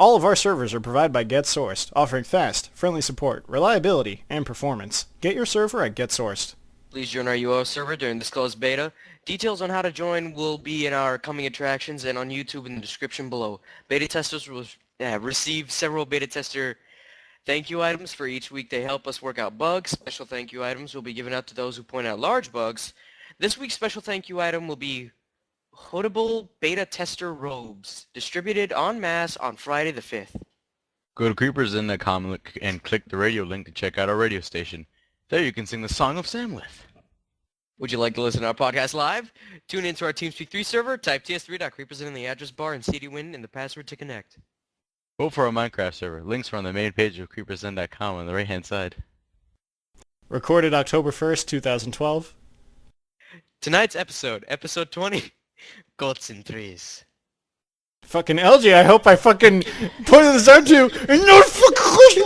All of our servers are provided by GetSourced, offering fast, friendly support, reliability, and performance. Get your server at GetSourced. Please join our UO server during this closed beta. Details on how to join will be in our coming attractions and on YouTube in the description below. Beta testers will receive several beta tester thank you items for each week they help us work out bugs. Special thank you items will be given out to those who point out large bugs. This week's special thank you item will be hoodable beta tester robes, distributed en masse on Friday the 5th. Go to creepersinn.com and click the radio link to check out our radio station. There you can sing the Song of Samwith. Would you like to listen to our podcast live? Tune into our TeamSpeak 3 server, type ts3.creepersin in the address bar and CD-win in the password to connect. Vote for our Minecraft server. Links are on the main page of creepersinn.com on the right-hand side. Recorded October 1st, 2012. Tonight's episode 20, Goats on Trees. Fucking LG, I hope I fucking pointed this out to you, and no fucking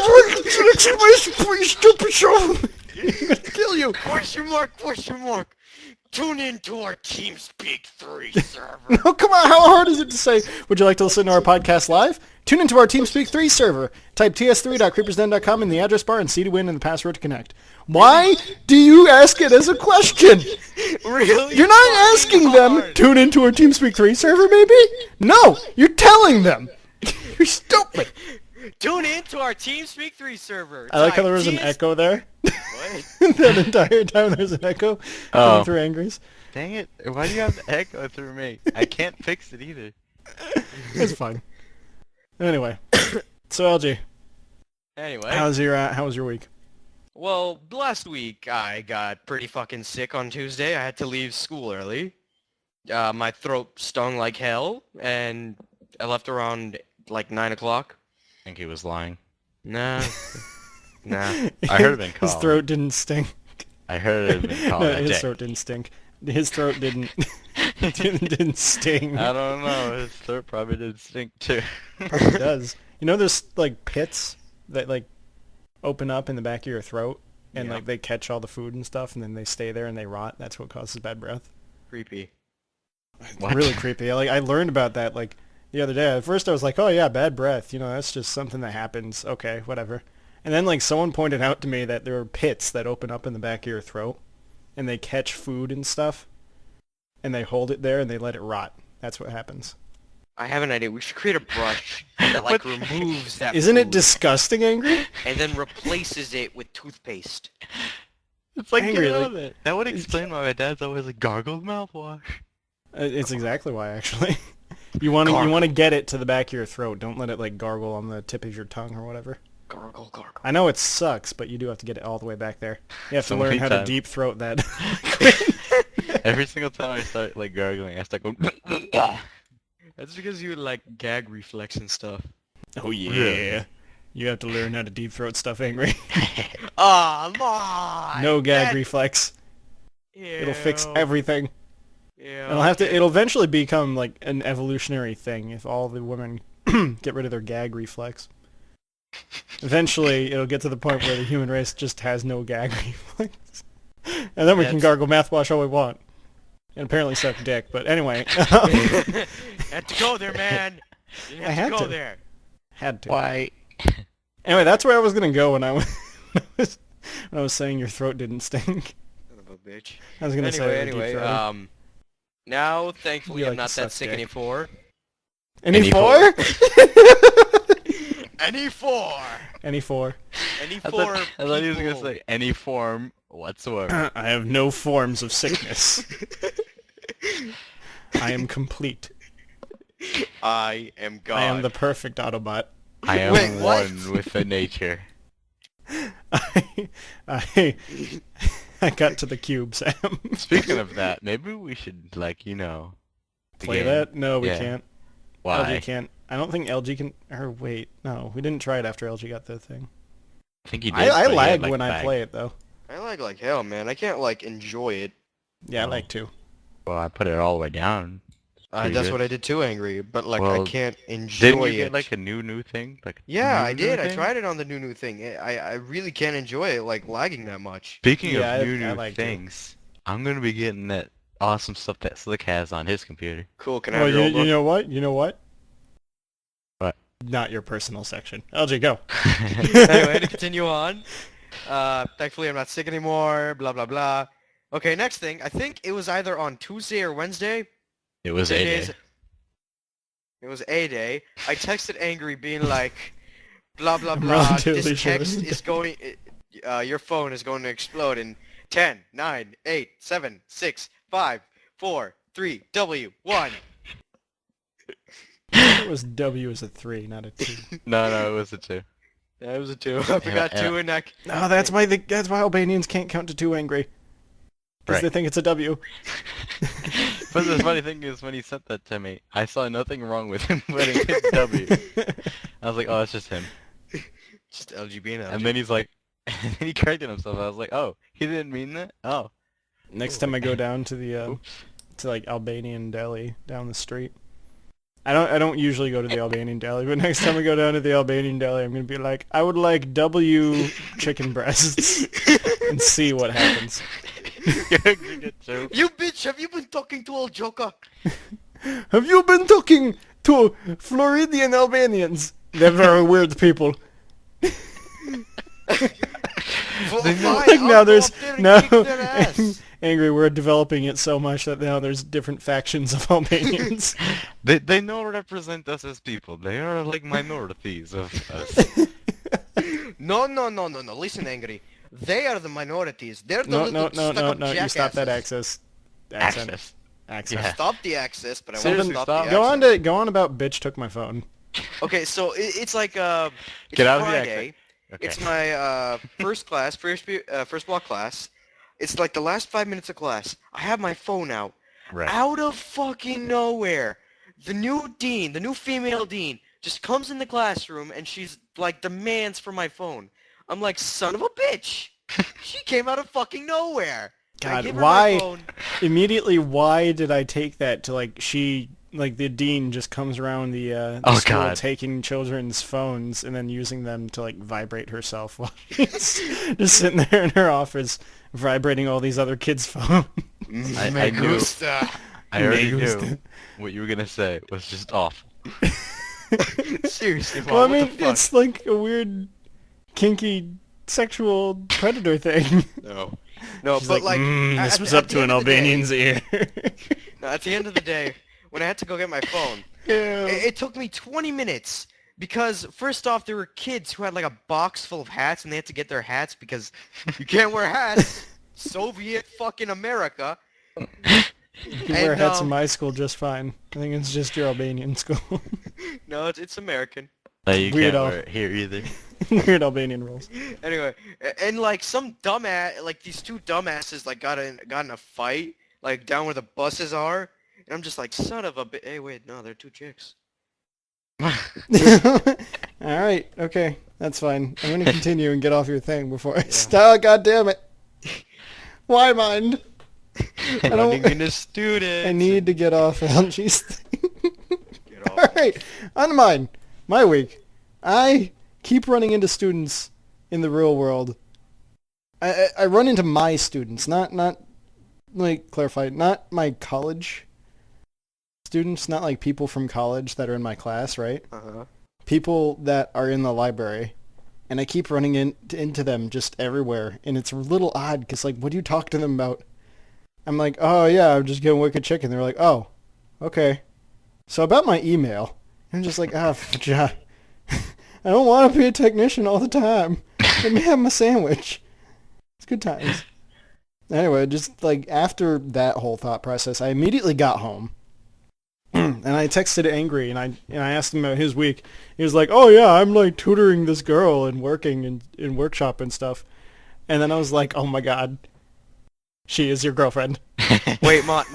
exclamation point, you stupid show! I'm gonna kill you! Question mark! Tune in to our TeamSpeak 3 server. No, come on, how hard is it to say, would you like to listen to our podcast live? Tune into our TeamSpeak 3 server. Type ts3.creepersden.com in the address bar and CD-win and the password to connect. Why do you ask it as a question? Really? You're not asking them, tune into our TeamSpeak 3 server, maybe? No, you're telling them. You're stupid. Tune in to our TeamSpeak 3 server. I like how there was an echo there. What? That entire time there's an echo coming through Angry's. Dang it, why do you have the echo through me? I can't fix it either. It's fine. Anyway, so LG, Anyway. how was your week? Well, last week I got pretty fucking sick on Tuesday. I had to leave school early. My throat stung like hell, and I left around like 9 o'clock. I think he was lying. Nah. Nah. I heard him in call. His throat didn't stink. I heard him in call. No, his throat didn't stink. His throat didn't didn't sting. I don't know. His throat probably did stink too. Probably does. You know, there's like pits that like open up in the back of your throat, and like they catch all the food and stuff, and then they stay there and they rot. That's what causes bad breath. Creepy. What? Really creepy. Like I learned about that like the other day. At first I was like, oh yeah, bad breath. You know, that's just something that happens. Okay, whatever. And then like someone pointed out to me that there are pits that open up in the back of your throat, and they catch food and stuff, and they hold it there and they let it rot. That's what happens. I have an idea. We should create a brush that like removes that Isn't it food disgusting, Angry? and then replaces it with toothpaste. It's like, Angry, get like- on it. That would explain why my dad's always like gargled mouthwash. It's exactly why, actually. You want to get it to the back of your throat. Don't let it like gargle on the tip of your tongue or whatever. Gargle. I know it sucks, but you do have to get it all the way back there. You have to So learn many how to times. deep throat that. Every single time I start like gargling, I start going. That's because you like gag reflex and stuff. Oh yeah. You have to learn how to deep throat stuff, Angry. Ah, my. No gag reflex. It'll fix everything. It'll eventually become like an evolutionary thing if all the women get rid of their gag reflex. Eventually, it'll get to the point where the human race just has no gag reflex. And then we can gargle mouthwash all we want. And apparently suck dick, but anyway. Had to go there, man. You I had to go to. there. Had to. Why? Anyway, that's where I was going to go when I was saying your throat didn't stink. Son of a bitch. I was going to say Anyway, now thankfully You I'm like not to that suck sick dick. anymore. Any Any four? Any four. Any four. Any I four. thought he was gonna people. say any form whatsoever. I have no forms of sickness. I am complete. I am God. I am the perfect Autobot. I am Wait, what? one with the nature. I got to the cube, Sam. Speaking of that, maybe we should Play again. that? No, we Yeah. can't. Why? LG can't. I don't think LG can. Or wait, no, we didn't try it after LG got the thing. I think he did. I but he had, lag like, when I lag. play it though. I like hell, man. I can't like enjoy it. Yeah, I Oh. like to. Well, I put it all the way down. Pretty That's good. what I did too, Angry. But like Well, I can't enjoy Didn't you it. get like a new thing? Like Yeah, new I did. I thing? tried it on the new thing. I really can't enjoy it like lagging that much. Speaking Yeah, of I new like to. things, I'm gonna be getting that awesome stuff that Slick has on his computer. Cool. Can I Well, have your old you one? know what? You know what? What? not your personal section. LG, go. Anyway, to continue on. Thankfully, I'm not sick anymore. Blah blah blah. Okay, next thing. I think it was either on Tuesday or Wednesday. It was Two a days- day. It was a day. I texted angry, being like, blah blah I'm blah. relatively This sure. text is going. Your phone is going to explode in 10, 9, 8, 7, 6, 5, 4, 3, W, 1. It was W as a 3, not a 2. No, it was a 2. Yeah, it was a 2. I forgot yeah. 2 and I... No, that's why Albanians can't count to 2 angry. Because they Right. think it's a W. But the funny thing is, when he sent that to me, I saw nothing wrong with him putting his W. I was like, oh, it's just him. Just LGB and LGB. And then he's like, and then he corrected himself. I was like, oh, he didn't mean that? Oh. Next time I go down to the Oops. to like Albanian deli down the street. I don't usually go to the Albanian deli, but next time I go down to the Albanian deli, I'm gonna be like, I would like W chicken breasts, and see what happens. Good joke. You bitch, have you been talking to old Joker? Have you been talking to Floridian Albanians? They're very weird people. Like now there's angry. We're developing it so much that now there's different factions of Albanians. They don't represent us as people. They are like minorities of us. No. Listen, angry. They are the minorities. They're the No. little stuck-up You stop that jackasses. accent. Yeah. Stop the access, but I Seriously, won't stop the stop. access. Go on about bitch took my phone. Okay, so it's like it's Get out of the Friday. accent. Okay. It's my first block class. It's like the last 5 minutes of class. I have my phone out. Right. Out of fucking nowhere, the new female dean, just comes in the classroom and she's like demands for my phone. I'm like, son of a bitch. She came out of fucking nowhere. I God, give her why? my phone. Immediately, why did I take that to like the dean just comes around the Oh, school God. taking children's phones and then using them to like vibrate herself while she's just sitting there in her office vibrating all these other kids' phones. I Me knew. gusta. I already Me gusta. knew what you were gonna say was just awful. Seriously, Mom, Well, I what mean, the fuck? it's like a weird, kinky, sexual predator thing. No, She's but like, this at- was at up the to end an of the day- Albanian's ear. No, at the end of the day, when I had to go get my phone, Yeah. it took me 20 minutes because first off, there were kids who had like a box full of hats and they had to get their hats because you can't wear hats. Soviet fucking America. You can wear And, hats in my school just fine. I think it's just your Albanian school. No, it's American. You Weird can't all. wear it here either. Weird Albanian rules. Anyway, and like some dumbass, like these two dumbasses like got in a fight like down where the buses are, and I'm just like, son of a Hey, wait, no, they're two chicks. Alright, okay. That's fine. I'm going to continue and get off your thing before I start. God damn it. Why mind? I don't- Running into students. I need to get off LG's thing. Get off. Alright, on to mine. My week. I keep running into students in the real world. I run into my students, not let me clarify, not my college students, not like people from college that are in my class, right? Uh-huh. People that are in the library. And I keep running into them just everywhere. And it's a little odd because, like, what do you talk to them about? I'm like, oh, yeah, I'm just getting wicked chicken. They're like, oh, okay. So about my email, I'm just like, I don't want to be a technician all the time. Let me have my sandwich. It's good times. Anyway, just like after that whole thought process, I immediately got home. And I texted Angry, and I asked him about his week. He was like, "Oh yeah, I'm like tutoring this girl and working in workshop and stuff." And then I was like, "Oh my god, she is your girlfriend." Wait, Mont.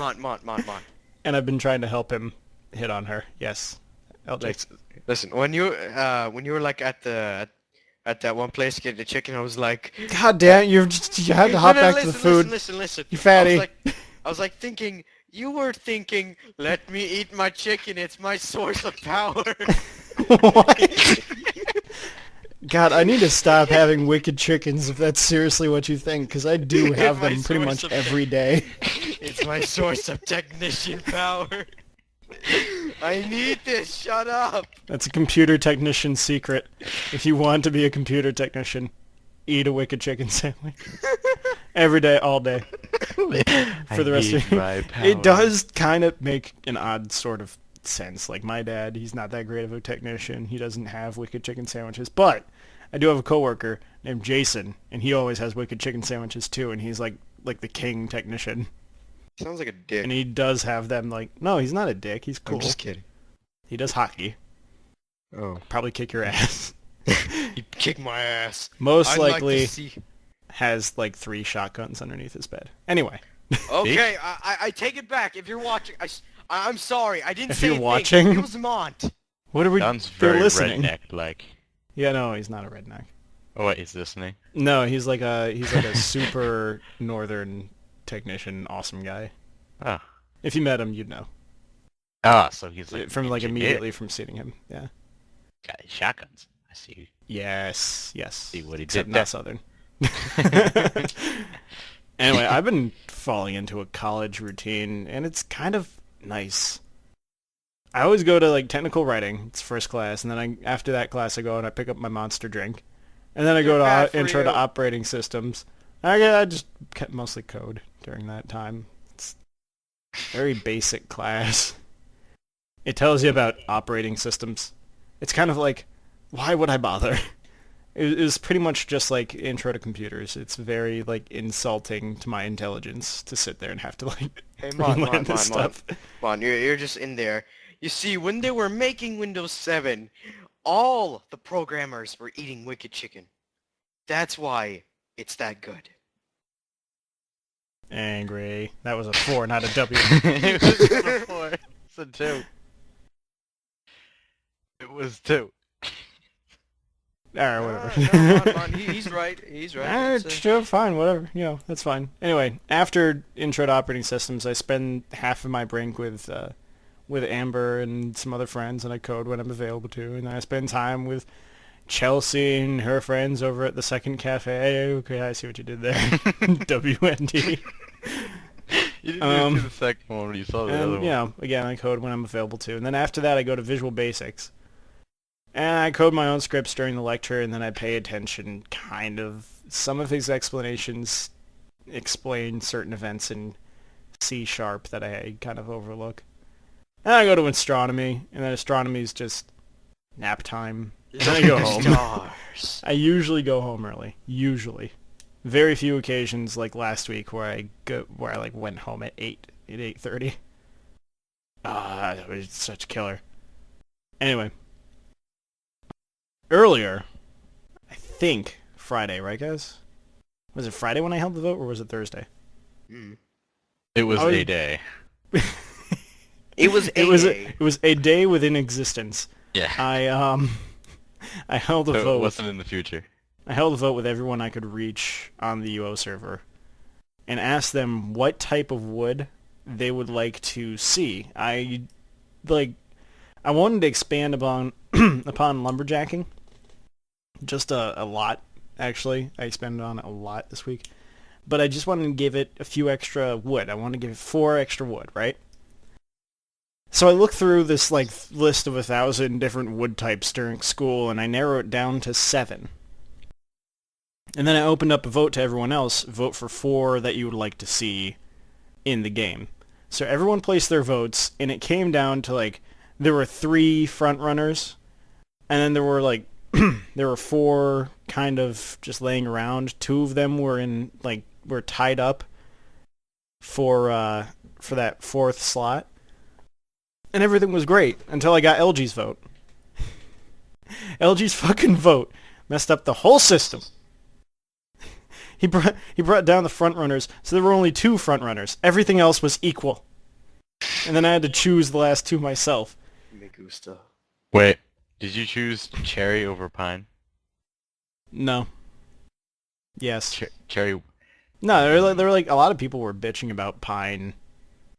And I've been trying to help him hit on her. Yes, LJ. Listen, when you were like at that one place getting the chicken, I was like, God damn, you had to hop back to the food. Listen. You fatty. I was like thinking, you were thinking, let me eat my chicken. It's my source of power. What? God, I need to stop having wicked chickens if that's seriously what you think, because I do have My them pretty source much of every day. It's my source of technician power. I need this. Shut up. That's a computer technician's secret. If you want to be a computer technician, eat a wicked chicken sandwich. Every day, all day. For the rest of your... It does kind of make an odd sort of sense. Like my dad, he's not that great of a technician. He doesn't have wicked chicken sandwiches. But I do have a coworker named Jason, and he always has wicked chicken sandwiches too, and he's like the king technician. Sounds like a dick. And he does have them like... No, he's not a dick. He's cool. I'm just kidding. He does hockey. Oh. Probably kick your ass. He'd kick my ass. Most I'd likely like to see... has like 3 shotguns underneath his bed. Anyway. Okay, I take it back. If you're watching, I'm sorry. I didn't If say you're anything. watching? It was Mont. What are we... Sounds They're very listening. redneck-like. Yeah, no, he's not a redneck. Oh wait, he's listening. No, he's like a super northern technician, awesome guy. Oh. If you met him, you'd know. Ah, so he's like From like engineer. immediately from seeing him. Yeah. Got his shotguns. I see. Yes. See what he Except did not there. southern. Anyway, I've been falling into a college routine, and it's kind of nice. I always go to like technical writing. It's first class, and then after that class I go and I pick up my Monster drink, and then I go Bad to for intro to you. operating systems. I just kept mostly code during that time. It's very basic class. It tells you about operating systems. It's kind of like, why would I bother? It was pretty much just like intro to computers. It's very like insulting to my intelligence to sit there and have to like Hey, Mon, relearn this stuff. you're just in there. You see, when they were making Windows 7, all the programmers were eating wicked chicken. That's why it's that good. Angry. That was a 4, not a W. It was just a 4. It's a 2. It was 2. Alright, whatever. Mon, he's right. He's right. Alright, sure, fine, whatever. You know, that's fine. Anyway, after intro to operating systems, I spend half of my break with Amber and some other friends, and I code when I'm available to. And then I spend time with Chelsea and her friends over at the second cafe. Okay, I see what you did there. WND. You didn't see the second one, you saw the other one. You know, again, I code when I'm available to. And then after that, I go to Visual Basics. And I code my own scripts during the lecture, and then I pay attention, kind of. Some of his explanations explain certain events in C# that I kind of overlook. And I go to astronomy, and then astronomy is just nap time. And then I go home. Stars. I usually go home early. Usually. Very few occasions, like last week, where I like went home at 8:30. That was such a killer. Anyway. Earlier, I think Friday, right guys? Was it Friday when I held the vote, or was it Thursday? It was a day. It was It was a day within existence. Yeah. I held a So vote. it wasn't in the future. I held a vote with everyone I could reach on the UO server, and asked them what type of wood they would like to see. I wanted to expand upon lumberjacking. Just a lot, actually. I expanded on it a lot this week. But I just wanted to give it a few extra wood. I wanted to give it 4 extra wood, right? So I looked through this list of 1,000 different wood types during school, and I narrowed it down to 7. And then I opened up a vote to everyone else. Vote for 4 that you would like to see in the game. So everyone placed their votes, and it came down to there were 3 front runners, and then there were there were 4 kind of just laying around. 2 of them were were tied up for that 4th slot, and everything was great until I got LG's vote. LG's fucking vote messed up the whole system. He brought down the front runners, so there were only 2 front runners. Everything else was equal, and then I had to choose the last 2 myself. Me gusta. Wait, did you choose cherry over pine? No. Yes. Cherry. No, there were a lot of people were bitching about pine.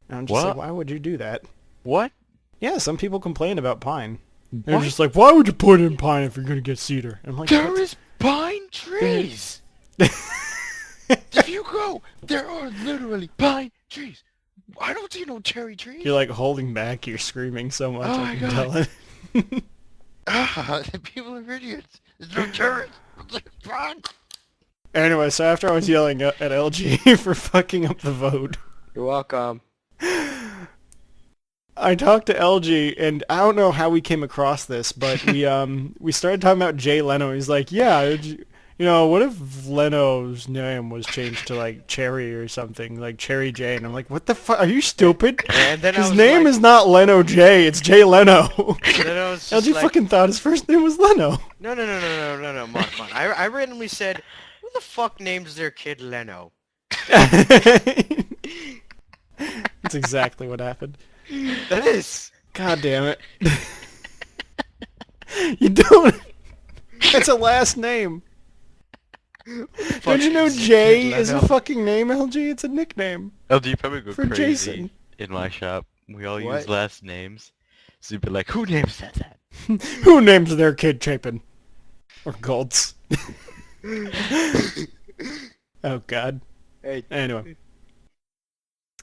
And I'm just What? like, why would you do that? What? Yeah, some people complain about pine. They're What? just like, why would you put in pine if you're gonna get cedar? And I'm like, There what? is pine trees! If you go, there are literally pine trees. I don't see no cherry trees. You're like holding back. You're screaming so much. Oh I my can God. tell it. The people are idiots. There's no cherries. Anyway, so after I was yelling at LG for fucking up the vote, You're welcome. I talked to LG, and I don't know how we came across this, but we started talking about Jay Leno. He's like, yeah, what if Leno's name was changed to like Cherry or something, like Cherry J? And I'm like, what the fuck? Are you stupid? And then His name is not Leno J. It's Jay Leno. Then I was just LG like, fucking thought his first name was Leno. no, Mon. I randomly said, who the fuck names their kid Leno? That's exactly what happened. That is. God damn it. You don't. That's a last name. Don't you know Jay is a fucking name, LG? It's a nickname. LG, you probably go For crazy Jason. in my shop. We all What? use last names. So you'd be like, who names that? Who names their kid Chapin? Or Golds? Oh god. Hey. Anyway.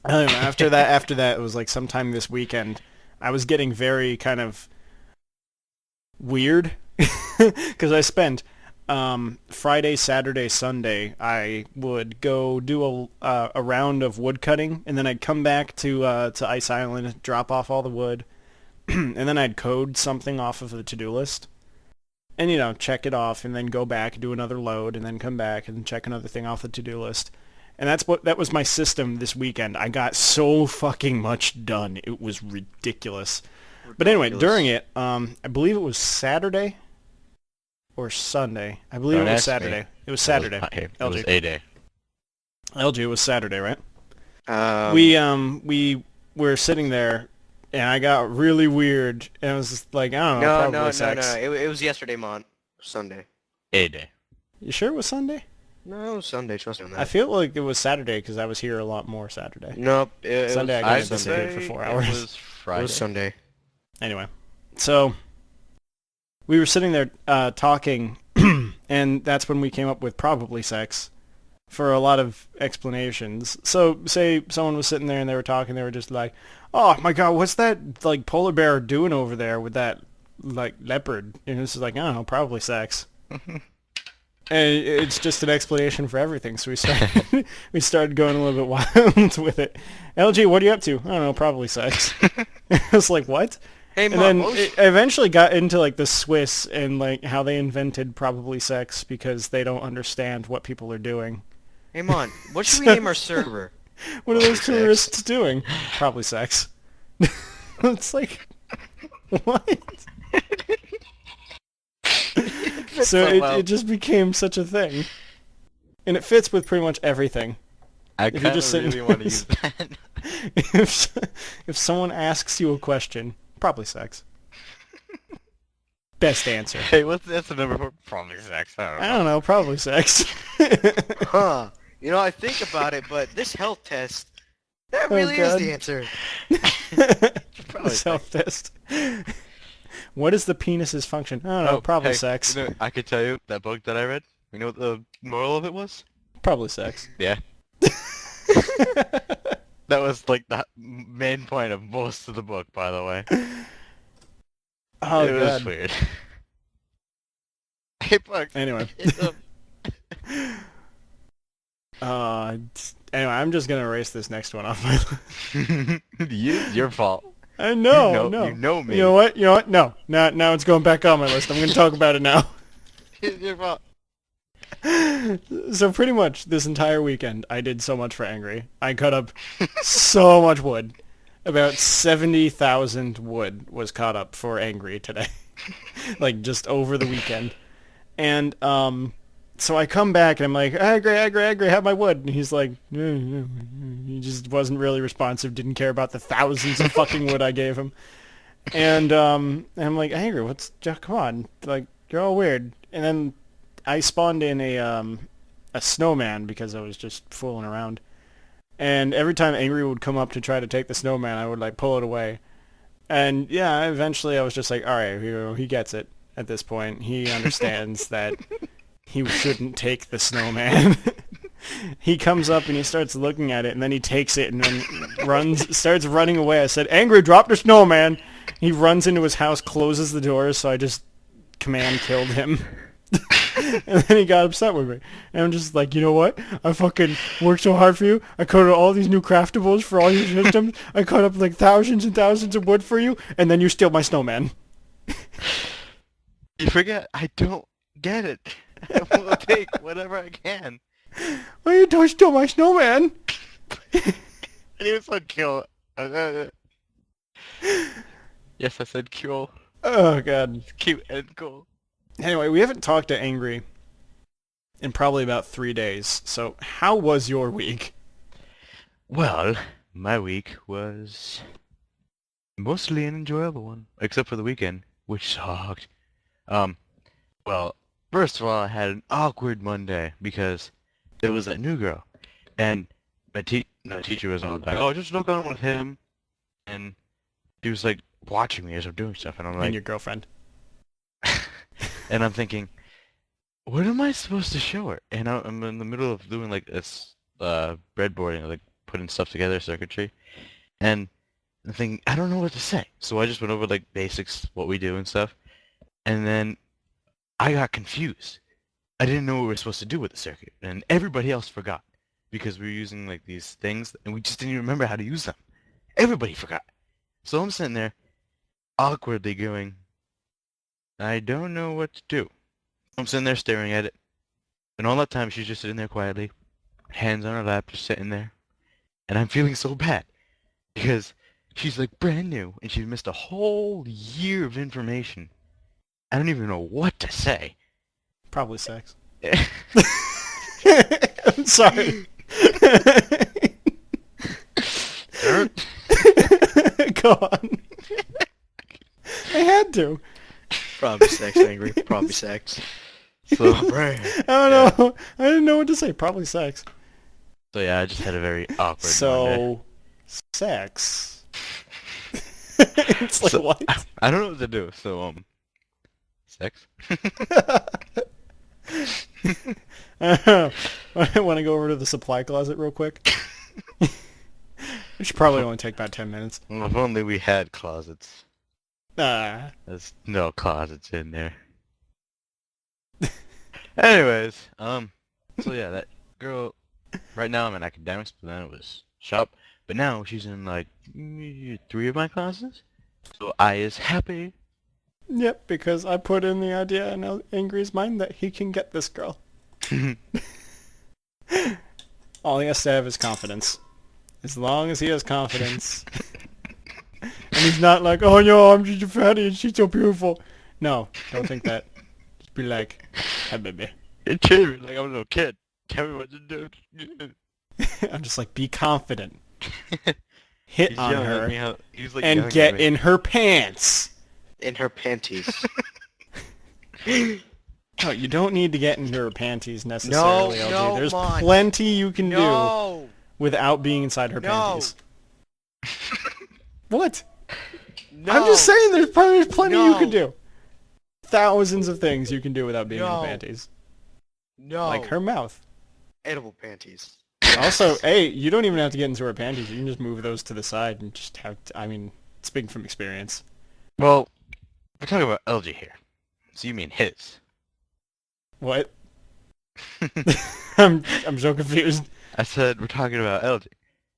After that, it was like sometime this weekend. I was getting very kind of weird because I spent Friday, Saturday, Sunday. I would go do a round of wood cutting, and then I'd come back to Ice Island, drop off all the wood, and then I'd code something off of the to-do list, and check it off, and then go back, do another load, and then come back and check another thing off the to-do list. And that was my system this weekend. I got so fucking much done. It was ridiculous. But anyway, during it, I believe it was Saturday or Sunday. I believe it was Saturday. It was Saturday. It was A-Day. LG, it was Saturday, right? We We were sitting there, and I got really weird, and I was just like, I don't know, probably sex. It was yesterday, Mon. Sunday. A-Day. You sure it was Sunday? No, it was Sunday. Trust me on that. I feel like it was Saturday because I was here a lot more Saturday. Nope. It Sunday was I I'd got Sunday. disappeared for 4 say hours. It was Friday. It was Sunday. Anyway, so we were sitting there talking, and that's when we came up with probably sex for a lot of explanations. So say someone was sitting there and they were talking, they were just like, oh my god, what's that like polar bear doing over there with that like leopard? And it's just like, I don't know, probably sex. And it's just an explanation for everything. So we started going a little bit wild with it. LG, what are you up to? I don't know, probably sex. I was like, what? Hey, And Mom. then it eventually got into like the Swiss and like how they invented probably sex because they don't understand what people are doing. Hey, Mon. What should we name our server? What are those Sex. tourists doing? Probably sex. It's like, what? So it just became such a thing. And it fits with pretty much everything. I If you're kind just of sitting really want to use that. if someone asks you a question, probably sex. Best answer. Hey, that's the number for probably sex. I don't know, probably sex. Huh. I think about it, but this health test, that Oh, really is God. the answer. Probably Self test. What is the penis's function? I don't know, probably hey, sex. I could tell you that book that I read. You know what the moral of it was? Probably sex. Yeah. That was like the main point of most of the book, by the way. Oh It was god. weird. Hey, Bugs. Anyway. It's, Anyway, I'm just gonna erase this next one off my list. your fault. I know, You know- no. you know me. You know what? No. Now it's going back on my list. I'm gonna talk about it now. It's your fault. So pretty much this entire weekend, I did so much for Angry. I cut up so much wood. About 70,000 wood was caught up for Angry today. Like just over the weekend. And so I come back and I'm like, Angry, have my wood. And he's like, he just wasn't really responsive, didn't care about the thousands of fucking wood I gave him. And I'm like, Angry, come on, like, you're all weird. And then I spawned in a snowman because I was just fooling around. And every time Angry would come up to try to take the snowman, I would like pull it away. And yeah, eventually I was just like, all right, he gets it at this point. He understands that he shouldn't take the snowman. He comes up and he starts looking at it, and then he takes it and then starts running away. I said, "Angry, drop the snowman." He runs into his house, closes the doors, so I just command killed him. And then he got upset with me. And I'm just like, you know what? I fucking worked so hard for you. I coded all these new craftables for all your systems. I cut up like thousands and thousands of wood for you, and then you steal my snowman. You forget, I don't get it. I will take whatever I can. Why you don't steal my snowman? And he was like, kill. Yes, I said kill. Oh, God. Cute and cool. Anyway, we haven't talked to Angry in probably about 3 days. So how was your week? Well, my week was mostly an enjoyable one, except for the weekend, which sucked. Well, first of all, I had an awkward Monday because there was that new girl, and my teacher was all like, "Oh, just look on with him," and she was like watching me as I'm doing stuff, and I'm And like, your girlfriend. and I'm thinking, what am I supposed to show her? And I'm in the middle of doing like this breadboarding, like putting stuff together, circuitry, and I'm thinking, I don't know what to say. So I just went over like basics, what we do and stuff, and then I got confused. I didn't know what we were supposed to do with the circuit, and everybody else forgot because we were using like these things, and we just didn't even remember how to use them. Everybody forgot. So I'm sitting there awkwardly going, I don't know what to do. I'm sitting there staring at it, and all that time she's just sitting there quietly, hands on her lap, just sitting there, and I'm feeling so bad because she's like brand new, and she's missed a whole year of information. I don't even know what to say. Probably sex. I'm sorry. Go on. I had to. Probably sex, Angry. Probably sex. So, I don't know. I didn't know what to say. Probably sex. so yeah, I just had a very awkward Monday. So, sex. It's like, So, what? I don't know what to do. So, sex? I want to go over to the supply closet real quick. It should probably only take about 10 minutes. Well, if only we had closets. Ah. There's no closets in there. Anyways, so yeah, that girl, right now I'm in academics, but then it was shop, but now she's in like 3 of my classes, so I is happy. Yep, because I put in the idea in Angry's mind that he can get this girl. All he has to have is confidence. As long as he has confidence. And he's not like, oh no, I'm just a fatty and she's so beautiful. No, don't think that. Just be like, hi baby. It treated me like I was a little kid. Tell me what to do. I'm just like, be confident. Hit He's on yelling her at me he's like and yelling get at me. in her pants. In her panties. No, you don't need to get into her panties necessarily, LG. no, There's Mont. plenty you can do No! without being inside her No! panties. What? No! I'm just saying there's plenty you No. can do. Thousands of things you can do without being in No. her panties. No! Like her mouth. Edible panties. Also, hey, you don't even have to get into her panties. You can just move those to the side and just have, I mean, speaking from experience. Well, we're talking about LG here. So you mean his. What? I'm so confused. I said we're talking about LG.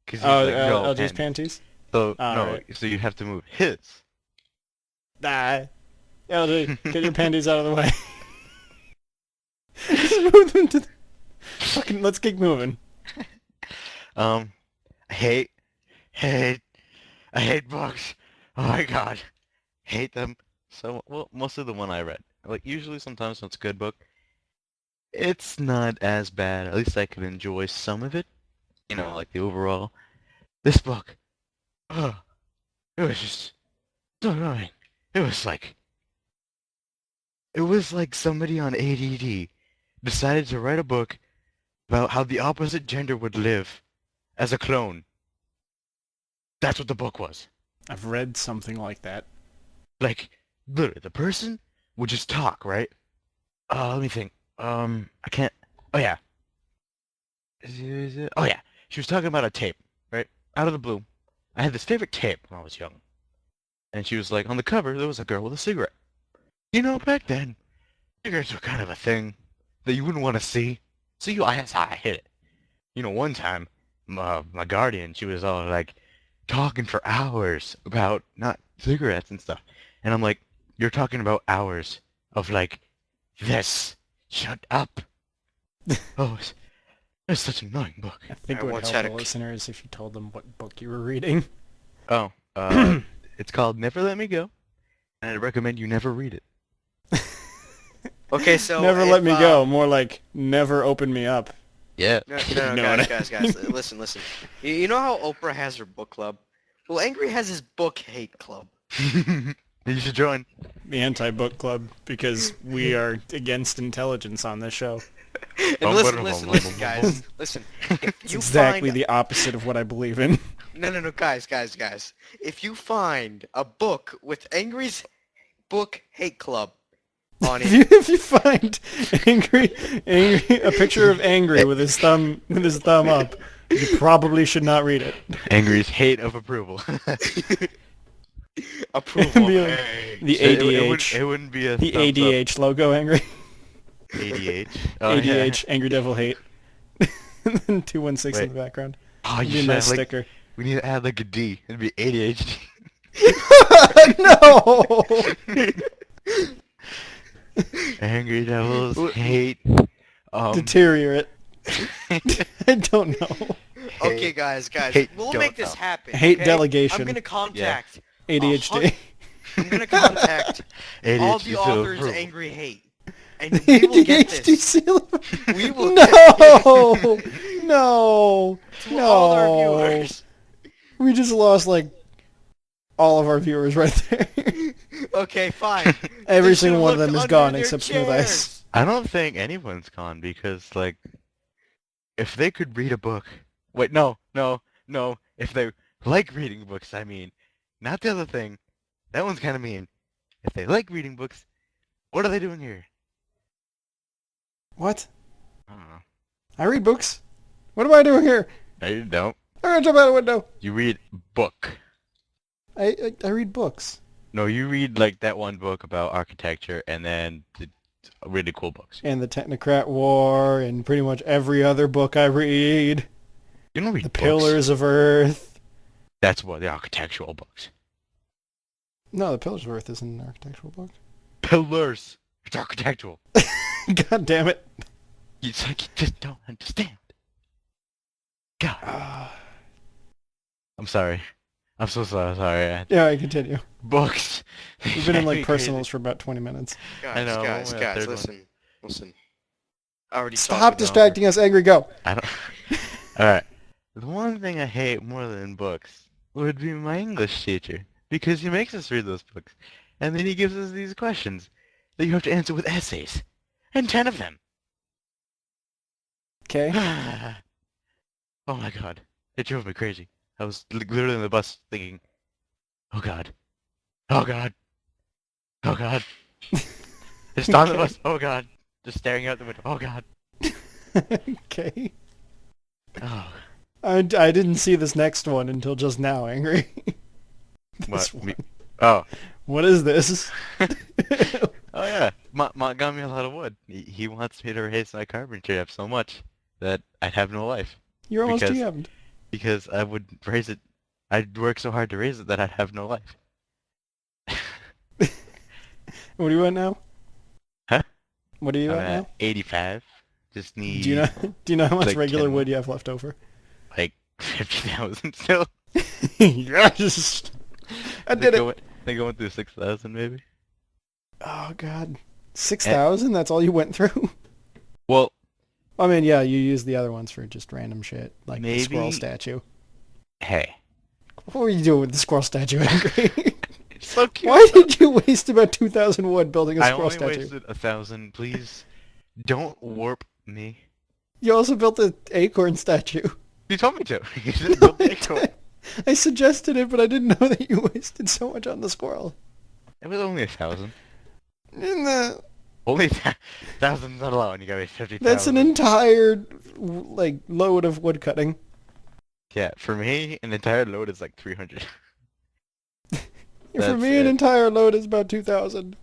Cause Oh, like, girl LG's panties. panties? So, no, Alright. so you have to move his. Ah. LG, get your panties out of the way. Just move them to the... Fucking, let's keep moving. I hate books. Oh my god. Hate them. So, well, mostly the one I read. Like, usually sometimes when it's a good book, it's not as bad. At least I can enjoy some of it. You know, like the overall. This book, it was just so annoying. It was like somebody on ADD decided to write a book about how the opposite gender would live as a clone. That's what the book was. I've read something like that. Like, literally, the person would just talk, right? Let me think. I can't... Oh, yeah. Oh yeah, she was talking about a tape, right? Out of the blue. I had this favorite tape when I was young. And she was like, on the cover, there was a girl with a cigarette. You know, back then, cigarettes were kind of a thing that you wouldn't want to see. So that's how I hit it. You know, one time, my guardian, she was all like, talking for hours about not cigarettes and stuff. And I'm like, you're talking about hours of like, this. Shut up. Oh, it's such an annoying book. I think I it would once help had the a- listeners if you told them what book you were reading. Oh, it's called Never Let Me Go, and I recommend you never read it. Okay, so Never if, let me go. More like never open me up. Yeah. No, guys. Listen. You know how Oprah has her book club? Well, Angry has his book hate club. You should join. The anti-book club, because we are against intelligence on this show. And listen, guys. Listen. If It's you exactly find... the opposite of what I believe in. No, guys. If you find a book with Angry's book hate club on it, If you find a picture of Angry with his thumb up, you probably should not read it. Angry's hate of approval. approval. Be like the ADH. It wouldn't be a The thumbs ADH logo, Angry. up. ADH. Oh, ADH, yeah. Angry Devil Hate. And then 216 Wait. in the background. Oh, It'd you be a should nice have, like, sticker. we need to add like a D. It'd be ADHD. No! Angry Devils hate. Deteriorate. I don't know. Okay, guys, Hate we'll don't make this know. happen. Hate okay? delegation. I'm gonna contact. ADHD. I'm gonna contact all ADHD the to authors approval. Angry hate, and we will get ADHD this seal. We will No! No! to all our No! viewers. We just lost like all of our viewers right there. Okay, fine. Every They single should've one of them looked is under gone their except Smooth Ice. chairs. I don't think anyone's gone because, like, if they could read a book... Wait, no. If they like reading books, I mean. Not the other thing. That one's kind of mean. If they like reading books, what are they doing here? What? I don't know. I read books. What am I doing here? No, you don't. I'm gonna jump out a window. You read book. I read books. No, you read, like, that one book about architecture and then the really cool books. And the Technocrat War, and pretty much every other book I read. You don't read The books. Pillars of Earth. That's what the architectural books. No, The Pillars of Earth isn't an architectural book. Pillars. It's architectural. God damn it. It's like you just don't understand. God. I'm sorry. I'm so sorry. Yeah, I continue. Books. We've been in like Crazy. personals for about 20 minutes. I know, Guys, only a third one. listen. I already talked Stop about distracting us, Angry, go. I don't... Alright. The one thing I hate more than books would be my English teacher. Because he makes us read those books. And then he gives us these questions that you have to answer with essays. And 10 of them. Okay. Oh my god. It drove me crazy. I was literally in the bus thinking, oh god. Oh god. Oh god. Just on the bus. Oh god. Just staring out the window. Oh god. Okay. Oh. I didn't see this next one until just now, Angry. This What? Me? one. Oh. What is this? Oh yeah. Ma got me a lot of wood. He wants me to raise my carpentry up so much that I'd have no life. You're almost Because- GM'd. Because I would raise it. I'd work so hard to raise it that I'd have no life. What are you at now? Huh? What are you I'm at now? at 85. Just need Do you know how much like regular 10 wood you have left over? like 50,000 still. Yes! I did it! I think I went through 6,000 maybe. Oh god. 6,000? That's all you went through? Well, I mean, yeah, you used the other ones for just random shit, like the squirrel Maybe- statue. hey. What were you doing with the squirrel statue, Angry? It's so cute. Why did you waste about 2,000 wood building a I squirrel only statue? wasted 1,000. Please, don't warp me. You also built an acorn statue. You told me to. You said build the acorn. I suggested it, but I didn't know that you wasted so much on the squirrel. It was only 1,000. In the... Only thousands alone. You got me That's an 50,000. entire like load of wood cutting. Yeah, for me, an entire load is like 300. For That's me, an it. entire load is about 2,000.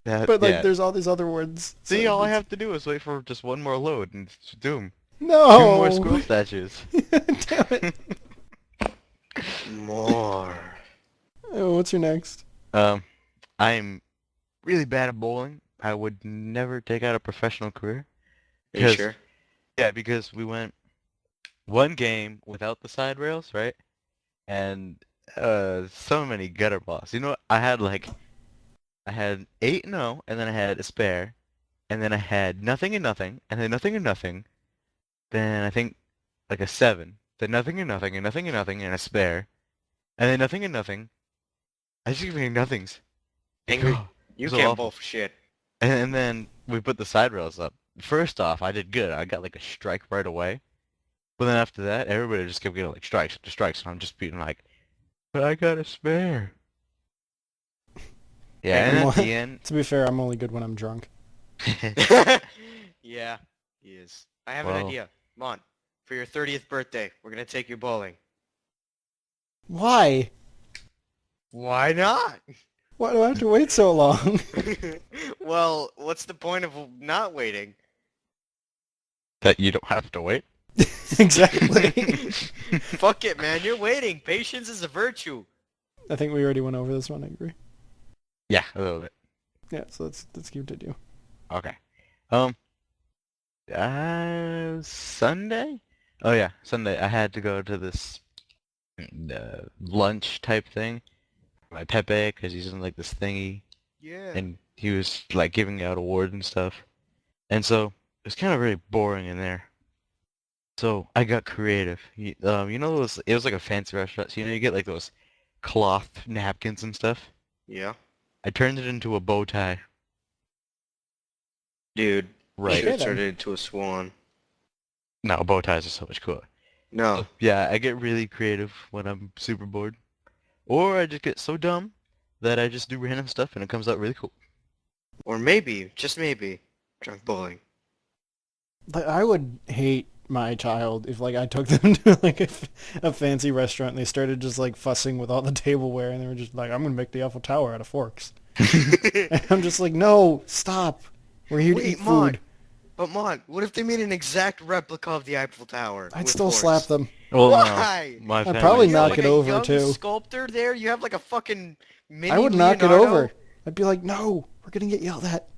But like, Yeah. there's all these other woods. So See, all I it's... have to do is wait for just one more load and it's doom. Two more No! squirrel statues. Damn it. More. Oh, what's your next? I'm really bad at bowling. I would never take out a professional career. Are you Because, sure? yeah, because we went one game without the side rails, right? And so many gutter balls. You know what? I had 8-0, and then I had a spare, and then I had nothing and nothing, and then nothing and nothing, then I think like a 7, then nothing and nothing, and nothing and nothing, and a spare, and then nothing and nothing. I just keep getting nothings. Angry? Oh, You so can't awful. bowl for shit. And then we put the side rails up. First off, I did good. I got like a strike right away. But then after that, everybody just kept getting like strikes after strikes, and I'm just being like, but I got a spare. Yeah, and at the end, To be fair, I'm only good when I'm drunk. Yeah, he is. I have an well, idea. Come on. For your 30th birthday, we're gonna take you bowling. Why? Why not? Why do I have to wait so long? Well, what's the point of not waiting? that you don't have to wait. Exactly. Fuck it, man. You're waiting. Patience is a virtue. I think we already went over this one, I agree. Yeah, a little bit. Yeah, so let's continue. Okay. Sunday? Oh yeah, Sunday. I had to go to this lunch type thing. My Pepe, because he's in like this thingy, Yeah. and he was like giving out awards and stuff. And so it was kind of really boring in there. So I got creative. You know those? It was like a fancy restaurant. So you know you get like those cloth napkins and stuff. Yeah. I turned it into a bow tie. Dude. Right. Should have Okay, turned then. it into a swan. No, bow ties are so much cooler. No. Yeah, I get really creative when I'm super bored. Or I just get so dumb that I just do random stuff and it comes out really cool. Or maybe, just maybe, drunk bowling. Like, I would hate my child if like I took them to like a fancy restaurant and they started just like fussing with all the tableware and they were just like, I'm gonna make the Eiffel Tower out of forks. And I'm just like, no, stop. We're here to Wait, eat Mon. food. But Mon, what if they made an exact replica of the Eiffel Tower? I'd with still forks? slap them. Well, Why? no, my I'd family probably You knock have it like a over, young too. sculptor there? You have like a fucking mini I would knock it Leonardo? over. I'd be like, no, we're gonna get yelled at.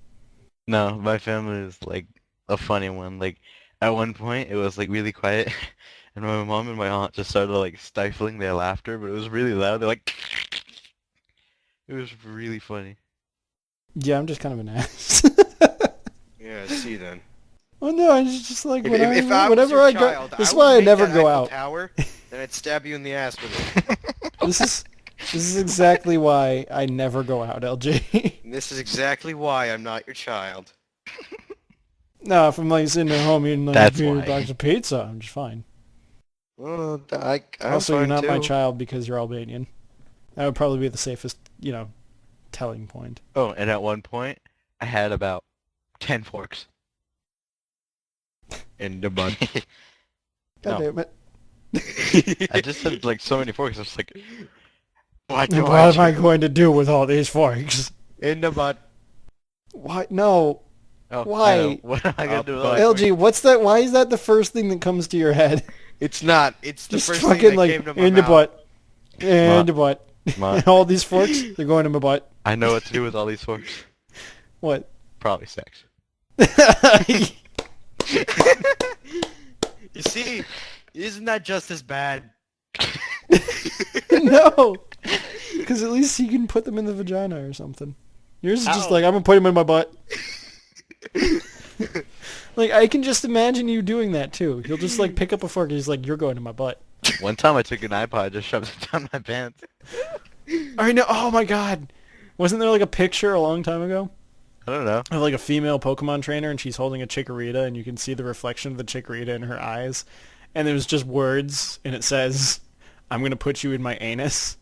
No, my family is like a funny one. Like at one point it was like really quiet and my mom and my aunt just started like stifling their laughter, but it was really loud. They're like it was really funny. Yeah, I'm just kind of an ass. Yeah, see then. Well, no, I just like If I was whenever your I child, go. This is would why I make never that go Eiffel out. Tower, then I'd stab you in the ass with it. This is exactly why I never go out, LG. And this is exactly why I'm not your child. No, if I'm like sitting at home eating like That's a why. box of pizza, I'm just fine. Well, I'm Also, you're fine not my too. child because you're Albanian. That would probably be the safest, telling point. Oh, and at one point I had about 10 forks. In the butt. God No. damn it. I just had like so many forks. I was like, what do What I am I do? going to do with all these forks? In the butt. Why? No. Oh, Why? I know. What am I gonna do with all But- these forks? LG, what's that? Why is that the first thing that comes to your head? It's not. It's the Just first fucking thing that like came to my in the mouth. butt, in the butt. Ma, all these forks, they're going to my butt. I know what to do with all these forks. What? Probably sex. You see, isn't that just as bad? No, because at least you can put them in the vagina or something. Yours is just Ow. like, I'm gonna put them in my butt. Like, I can just imagine you doing that too. You'll just like pick up a fork and he's like, you're going to my butt. One time I took an iPod, just shoved it down my pants. I know. Oh my god, wasn't there like a picture a long time ago I don't know. of like a female Pokemon trainer and she's holding a Chikorita and you can see the reflection of the Chikorita in her eyes, and there's just words and it says, "I'm gonna put you in my anus."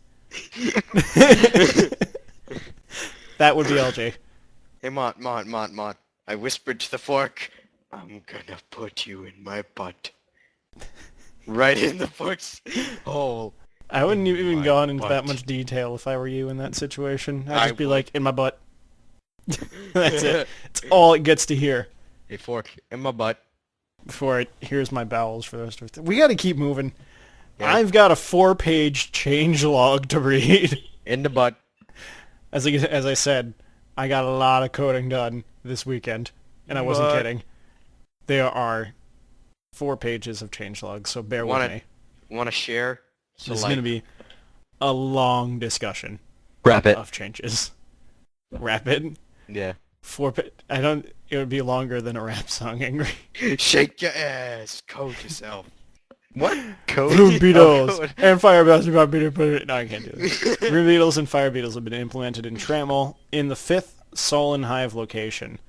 That would be LJ. Hey, Mont. I whispered to the fork, I'm gonna put you in my butt. Right in the fork's hole. I wouldn't In even my gone into that butt. much detail if I were you in that situation. I'd I just be would. like, in my butt. That's it. It's all it gets to hear Hey, fork, in my butt. before it hears my bowels for the rest of it. We gotta keep moving. Yeah. I've got a 4-page changelog to read. In the butt. As I said, I got a lot of coding done this weekend, and I wasn't But- kidding. There are 4 pages of changelog, so bear with me. Want to share? So This is going to be a long discussion Wrap it. of changes. Rapid. Yeah. It would be longer than a rap song, Angry. Shake your ass. Code yourself. What? Rune beetles code. and fire beetles. No, I can't do this. Rune beetles and fire beetles have been implemented in Trammel in the 5th Solon Hive location.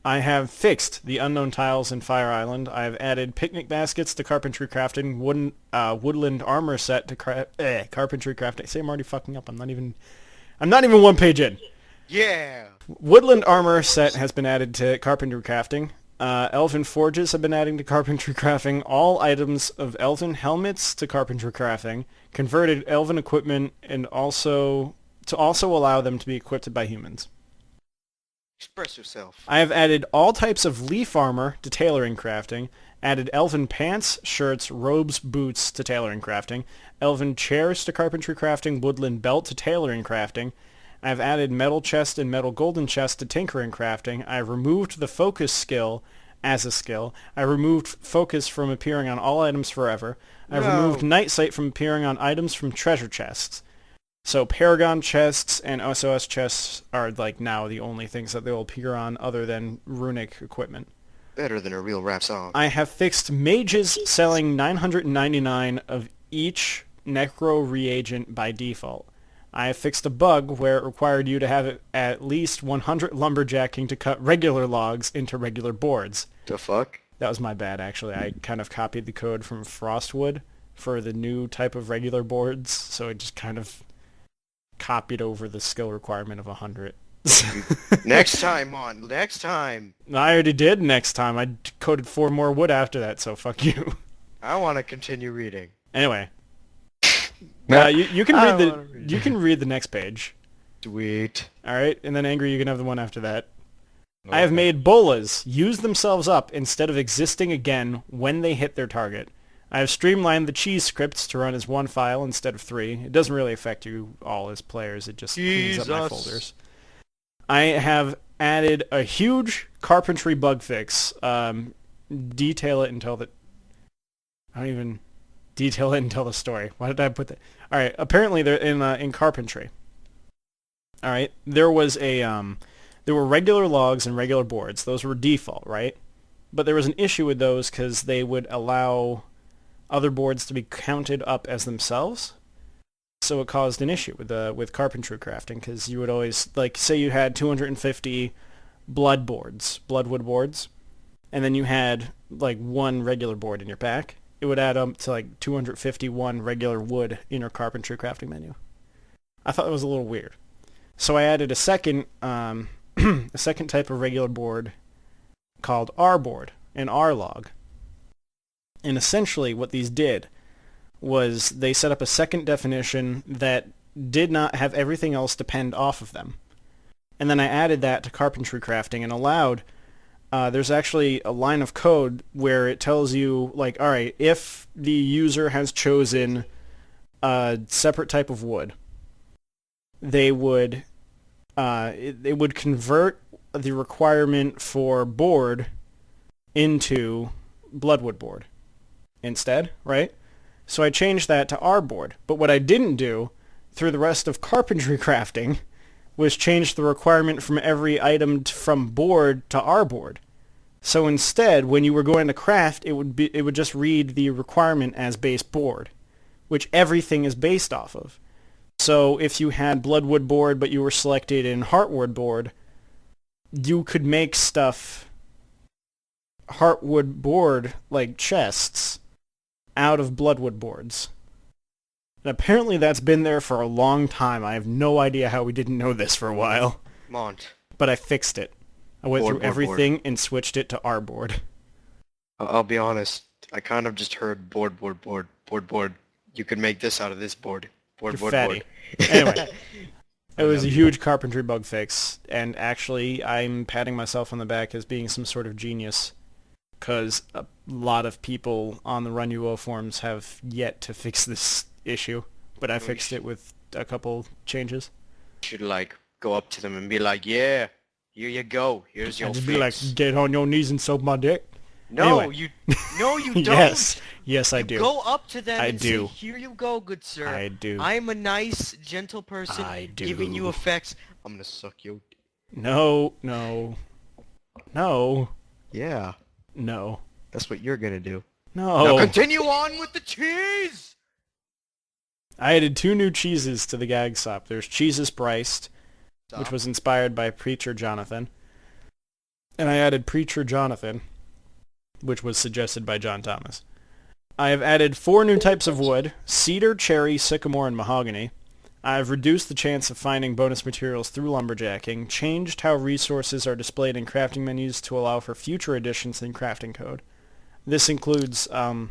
I have fixed the unknown tiles in Fire Island. I have added picnic baskets to carpentry crafting, woodland armor set to carpentry crafting. See, I'm already fucking up. I'm not even 1 page in. Yeah. Woodland armor set has been added to carpentry crafting. Elven forges have been adding to carpentry crafting. All items of elven helmets to carpentry crafting. Converted elven equipment and also allow them to be equipped by humans. Express yourself. I have added all types of leaf armor to tailoring crafting. Added elven pants, shirts, robes, boots to tailoring crafting. Elven chairs to carpentry crafting. Woodland belt to tailoring crafting. I've added metal chest and metal golden chest to tinkering crafting. I've removed the focus skill as a skill. I removed focus from appearing on all items forever. I've removed night sight from appearing on items from treasure chests. So Paragon chests and SOS chests are like now the only things that they'll appear on other than runic equipment. Better than a real rap song. I have fixed mages selling 999 of each necro reagent by default. I have fixed a bug where it required you to have at least 100 lumberjacking to cut regular logs into regular boards. The fuck? That was my bad, actually. I kind of copied the code from Frostwood for the new type of regular boards, so I just kind of copied over the skill requirement of 100. Next time, next time. I already did next time. I coded 4 more wood after that, so fuck you. I want to continue reading. Anyway. You can read the next page. Sweet. Alright, and then Angry, you can have the one after that. Okay. I have made bolas use themselves up instead of existing again when they hit their target. I have streamlined the cheese scripts to run as 1 file instead of 3. It doesn't really affect you all as players, it just cleans up my folders. I have added a huge carpentry bug fix. Detail it until the... I don't even... Detail it until the story. Why did I put that? Alright, apparently they're in carpentry. Alright, there was a... there were regular logs and regular boards. Those were default, right? But there was an issue with those because they would allow other boards to be counted up as themselves. So it caused an issue with carpentry crafting because you would always, like, say you had 250 bloodwood boards, and then you had, like, 1 regular board in your pack. It would add up to, like, 251 regular wood in your carpentry crafting menu. I thought it was a little weird. So I added a second type of regular board called R board, an R log. And essentially what these did was they set up a second definition that did not have everything else depend off of them. And then I added that to carpentry crafting and allowed, there's actually a line of code where it tells you, like, alright, if the user has chosen a separate type of wood, they would convert the requirement for board into bloodwood board instead, right? So I changed that to R board. But what I didn't do through the rest of carpentry crafting was change the requirement from every item from board to R board. So instead, when you were going to craft, it would just read the requirement as base board, which everything is based off of. So if you had bloodwood board but you were selected in heartwood board, you could make stuff heartwood board, like chests, out of bloodwood boards. And apparently that's been there for a long time. I have no idea how we didn't know this for a while. Mont. but I fixed it. I went Board, through board, everything and switched it to our board. I'll be honest. I kind of just heard board. You could make this out of this board. You're fatty. Anyway, it was a huge carpentry bug fix, and actually I'm patting myself on the back as being some sort of genius, because a lot of people on the Run UO forums have yet to fix this issue, but I fixed it with a couple changes. You should like go up to them and be like, yeah, here you go. Here's your And fix. just be like, get on your knees and soak my dick. No, Anyway. you don't. Yes, I You do. Go up to them I and do. say, here you go, good sir. I do. I'm a nice, gentle person I do. giving you effects. I'm gonna suck you. No. Yeah, No. that's what you're gonna do. No. Now continue on with the cheese! I added 2 new cheeses to the gag stop. There's Cheeses Briced, which was inspired by Preacher Jonathan. And I added Preacher Jonathan, which was suggested by John Thomas. I have added 4 new types of wood: cedar, cherry, sycamore, and mahogany. I've reduced the chance of finding bonus materials through lumberjacking, changed how resources are displayed in crafting menus to allow for future additions in crafting code. This includes how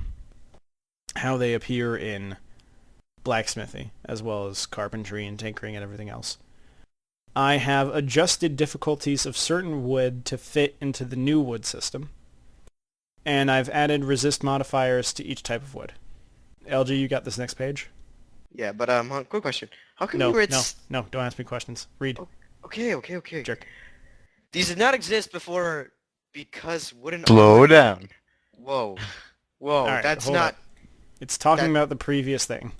they appear in blacksmithy, as well as carpentry and tinkering and everything else. I have adjusted difficulties of certain wood to fit into the new wood system. And I've added resist modifiers to each type of wood. LG, you got this next page? Yeah, but quick question. How come No, you read... no, don't ask me questions. Read. Okay. Jerk. These did not exist before because wooden... Slow down. Whoa, Alright, that's hold not... up. It's talking about the previous thing.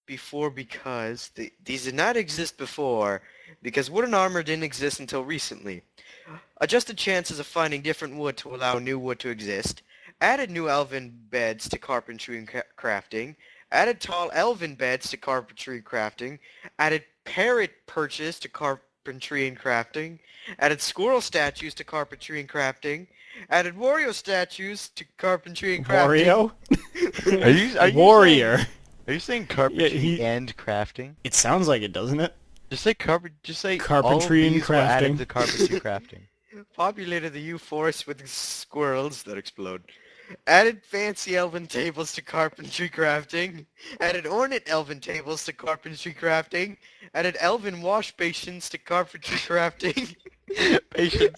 Because these did not exist before because wooden armor didn't exist until recently. Adjusted chances of finding different wood to allow new wood to exist. Added new elven beds to carpentry and crafting. Added tall elven beds to carpentry and crafting. Added parrot perches to carpentry and crafting. Added squirrel statues to carpentry and crafting. Added Wario statues to carpentry and crafting. Wario? Are you Warrior. Are you saying carpentry Yeah, and crafting? It sounds like it, doesn't it? Just say carpentry Carpentry and were added crafting. to carpentry crafting. Populated the U-Forest with squirrels that explode. Added fancy elven tables to carpentry crafting. Added ornate elven tables to carpentry crafting. Added elven wash basins to carpentry crafting.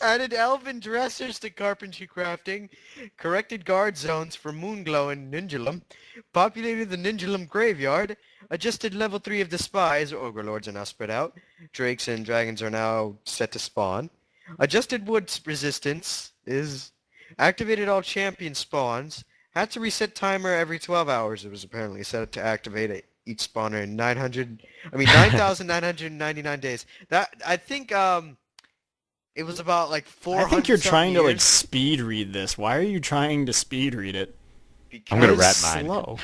Added elven dressers to carpentry crafting. Corrected guard zones for Moonglow and Ninjalum. Populated the Ninjalum graveyard. Adjusted level 3 of the spies. Ogre lords are now spread out. Drakes and dragons are now set to spawn. Adjusted wood resistance is activated all champion spawns. Had to reset timer every 12 hours. It was apparently set to activate each spawner in 9,999 days. That I think it was about like 400. I think you're trying to like years speed read this. Why are you trying to speed read it? I'm gonna because- rat mine. Slow.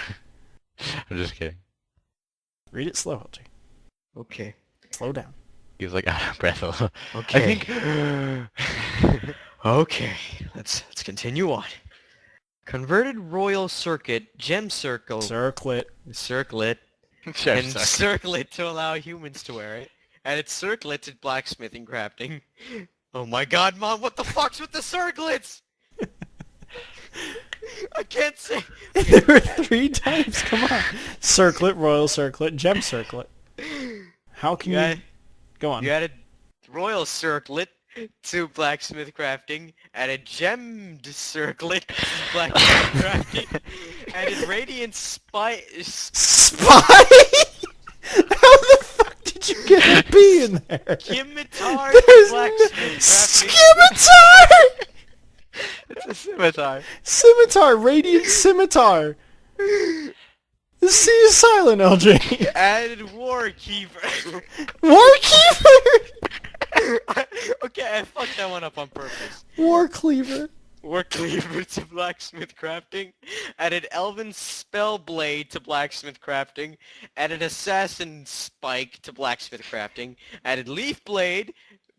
I'm just kidding. Read it slow, LG. Okay. Slow down. He was like out of breath. Okay. I think. Okay. Let's continue on. Converted royal circuit, gem circle, Circlet. circlet, Sure, and sorry. circlet to allow humans to wear it. And it's circlets at blacksmithing crafting. Oh my god, Mom, what the fuck's with the circlets? I can't say. There were 3 types. Come on. Circlet, royal circlet, gem circlet. How can you... Go on. You added royal circlet to blacksmith crafting, added gemmed circlet to blacksmith crafting, added radiant spy... Spy? How the fuck did you get a B in there? Scimitar There's to blacksmith crafting. Scimitar! It's a scimitar. Scimitar, radiant scimitar. The C is silent, LJ. Added warkeeper. Warkeeper! Okay, I fucked that one up on purpose. Warcleaver. Warcleaver to blacksmith crafting. Added elven spell blade to blacksmith crafting. Added assassin spike to blacksmith crafting. Added leaf blade,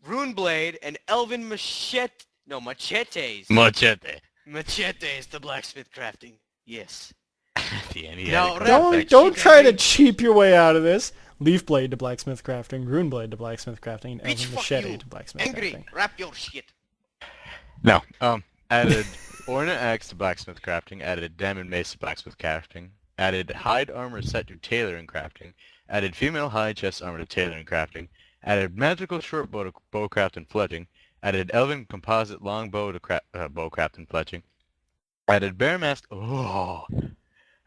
rune blade, and elven machetes. Machete. Machetes to blacksmith crafting. Yes. The end. No, Don't try to cheap your way out of this. Leaf blade to blacksmith crafting, rune blade to blacksmith crafting, and Bitch, elven fuck machete you. to blacksmith Angry. crafting. Wrap your shit. No. Added ornate axe to blacksmith crafting. Added diamond mace to blacksmith crafting. Added hide armor set to tailoring crafting. Added female hide chest armor to tailoring crafting. Added magical short bow to bowcraft and fletching. Added elven composite long bow to bowcraft and fletching. Added bear mask. Oh.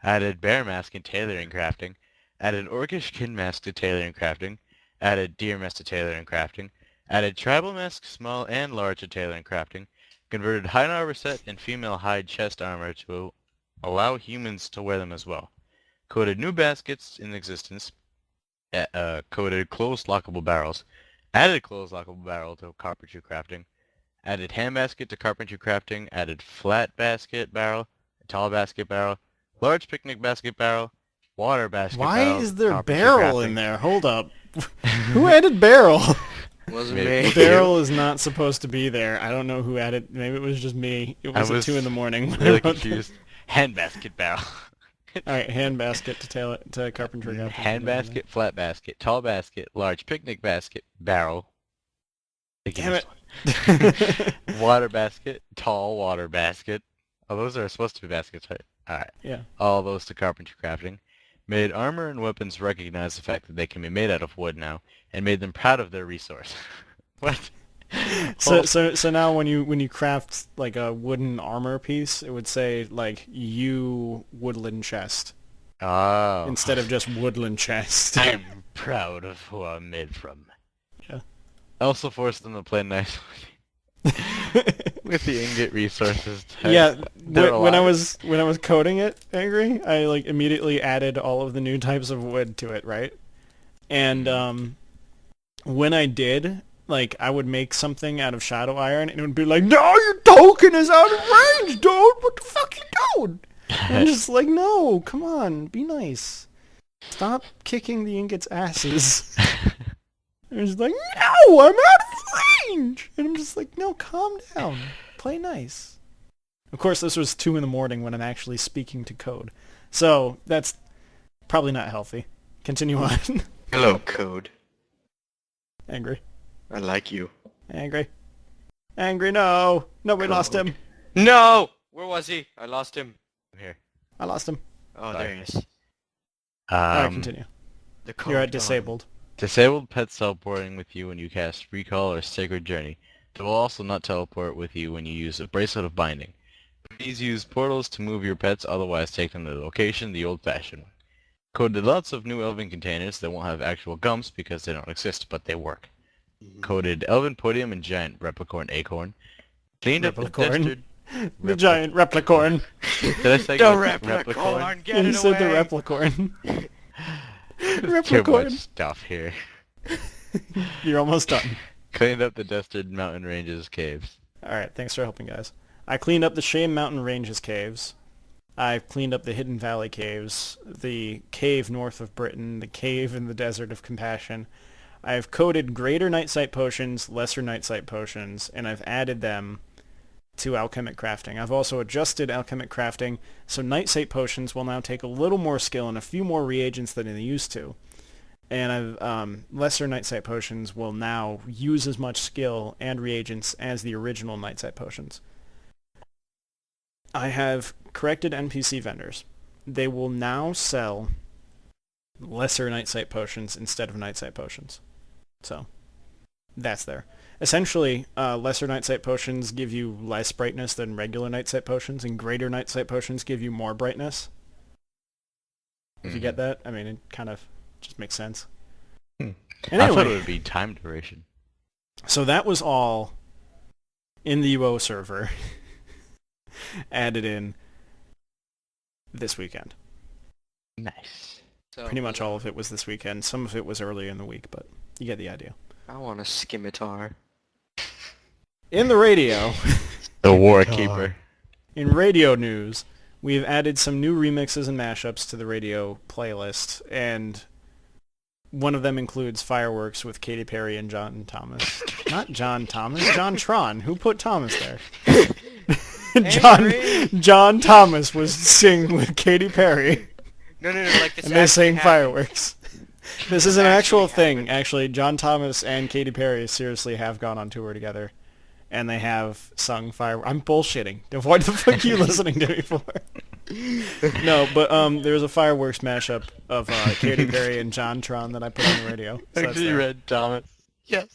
Added bear mask and tailoring crafting. Added orcish kin mask to tailoring crafting. Added deer mask to tailoring crafting. Added tribal mask small and large to tailoring crafting. Converted hide armor set and female hide chest armor to allow humans to wear them as well. Coded new baskets in existence. Coded closed lockable barrels. Added closed lockable barrel to carpentry crafting. Added hand basket to carpentry crafting. Added flat basket barrel. Tall basket barrel. Large picnic basket barrel. Water basket barrel. Why is there carpentry barrel crafting. in there? Hold up. Who added barrel? Wasn't Maybe. me. Barrel is not supposed to be there. I don't know who added. Maybe it was just me. It was, at 2 in the morning. When I Really wrote that. confused. Hand basket barrel. All right, hand basket to carpentry. Hand basket, flat basket, tall basket, large picnic basket, barrel. Damn it. Water basket, tall water basket. Oh, those are supposed to be baskets, right? Alright. Yeah. All those to carpentry crafting. Made armor and weapons recognize the fact that they can be made out of wood now, and made them proud of their resource. What? So now when you craft like a wooden armor piece, it would say like you woodland chest Oh. instead of just woodland chest. I'm proud of who I'm made from. Yeah. I also forced them to play nice with the ingot resources. Yeah, They're when I alive. was coding it, Angry, I like immediately added all of the new types of wood to it, right? And when I did, like I would make something out of shadow iron, and it would be like, "No, your token is out of range, dude. What the fuck you doing?" And I'm just like, "No, come on, be nice. Stop kicking the ingots' asses." And it's like, "No, I'm out of range," and I'm just like, "No, calm down, play nice." Of course, this was 2 in the morning when I'm actually speaking to code, so that's probably not healthy. Continue on. Hello, Code. Angry. I like you. Angry. Angry, no! No, we lost him. No! Where was he? I lost him. Here. I lost him. Oh, Sorry. there he is. Alright, continue. The code You're at gone. disabled. Disabled pets teleporting with you when you cast Recall or Sacred Journey. They will also not teleport with you when you use a Bracelet of Binding. Please use portals to move your pets, otherwise take them to the location the old-fashioned way. Coded lots of new elven containers that won't have actual gumps because they don't exist, but they work. Coded elven podium and giant replicorn acorn. Cleaned up the Replicorn? dusted... The giant replicorn. Did I say The replicorn? replicorn, get You it said the away! replicorn. Too Replicorn. much stuff here. You're almost done. Cleaned up the dusted mountain ranges caves. Alright, thanks for helping, guys. I cleaned up the Shame Mountain Ranges caves. I've cleaned up the Hidden Valley caves, the cave north of Britain, the cave in the Desert of Compassion. I've coded greater night sight potions, lesser night sight potions, and I've added them to alchemic crafting. I've also adjusted alchemic crafting, so night sight potions will now take a little more skill and a few more reagents than they used to. And lesser night sight potions will now use as much skill and reagents as the original night sight potions. I have corrected NPC vendors. They will now sell lesser night sight potions instead of night sight potions. So, that's there. Essentially, lesser night sight potions give you less brightness than regular night sight potions, and greater night sight potions give you more brightness. If you get that, I mean, it kind of just makes sense. Hmm. And I thought anyway, it would be time duration. so that was all in the UO server added in this weekend. Nice. So, Pretty much all of it was this weekend. Some of it was earlier in the week, but you get the idea. I want a scimitar. In the radio, The War Keeper. in radio news, we've added some new remixes and mashups to the radio playlist, and one of them includes Fireworks with Katy Perry and John Thomas. Not John Thomas, John Tron. Who put Thomas there? John Thomas was singing with Katy Perry, No, like this and they actually sang happened. Fireworks. This is an actual thing. Actually, John Thomas and Katy Perry seriously have gone on tour together, and they have sung Fire. I'm bullshitting. What the fuck are you listening to me for? No, but there was a fireworks mashup of Katy Perry and John Tron that I put on the radio. So Actually read Thomas. Yes.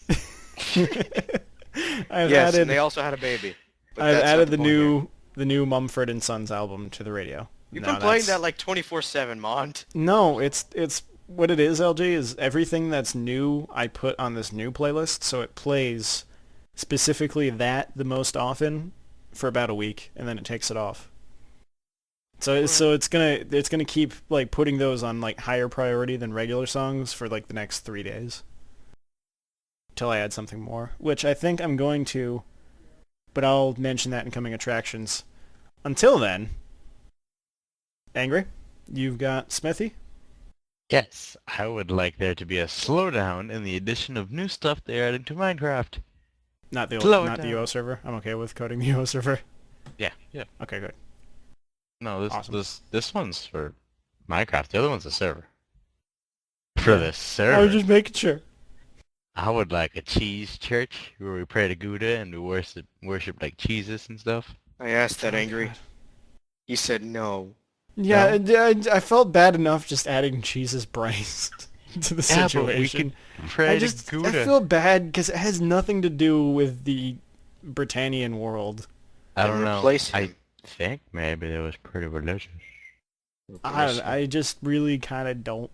I've Yes, added. and they also had a baby. But I've that's not added the the point here. new Mumford and Sons album to the radio. You've Now been playing that's- that like 24/7, Mont. No, it's what it is, LG, is everything that's new I put on this new playlist, so it plays specifically that the most often for about a week, and then it takes it off. So it's gonna keep like putting those on like higher priority than regular songs for like the next 3 days. Till I add something more, which I think I'm going to, but I'll mention that in coming attractions. Until then, Angry, you've got Smithy? Yes, I would like there to be a slowdown in the addition of new stuff they're adding to Minecraft. Not the Slow it not the down. UO server. I'm okay with coding the UO server. Yeah, yeah. Okay, good. No, Awesome. this one's for Minecraft. The other one's a server. For the I server, was just making sure. I would like a cheese church where we pray to Gouda and we worship like cheeses and stuff. I asked that Oh, angry. God. He said no. Yeah, I felt bad enough just adding Jesus Christ to the Yeah, situation. but we could pray to I Gouda. feel bad because it has nothing to do with the Britannian world. I don't know. Replace I him. think maybe it was pretty religious. I just really kind of don't.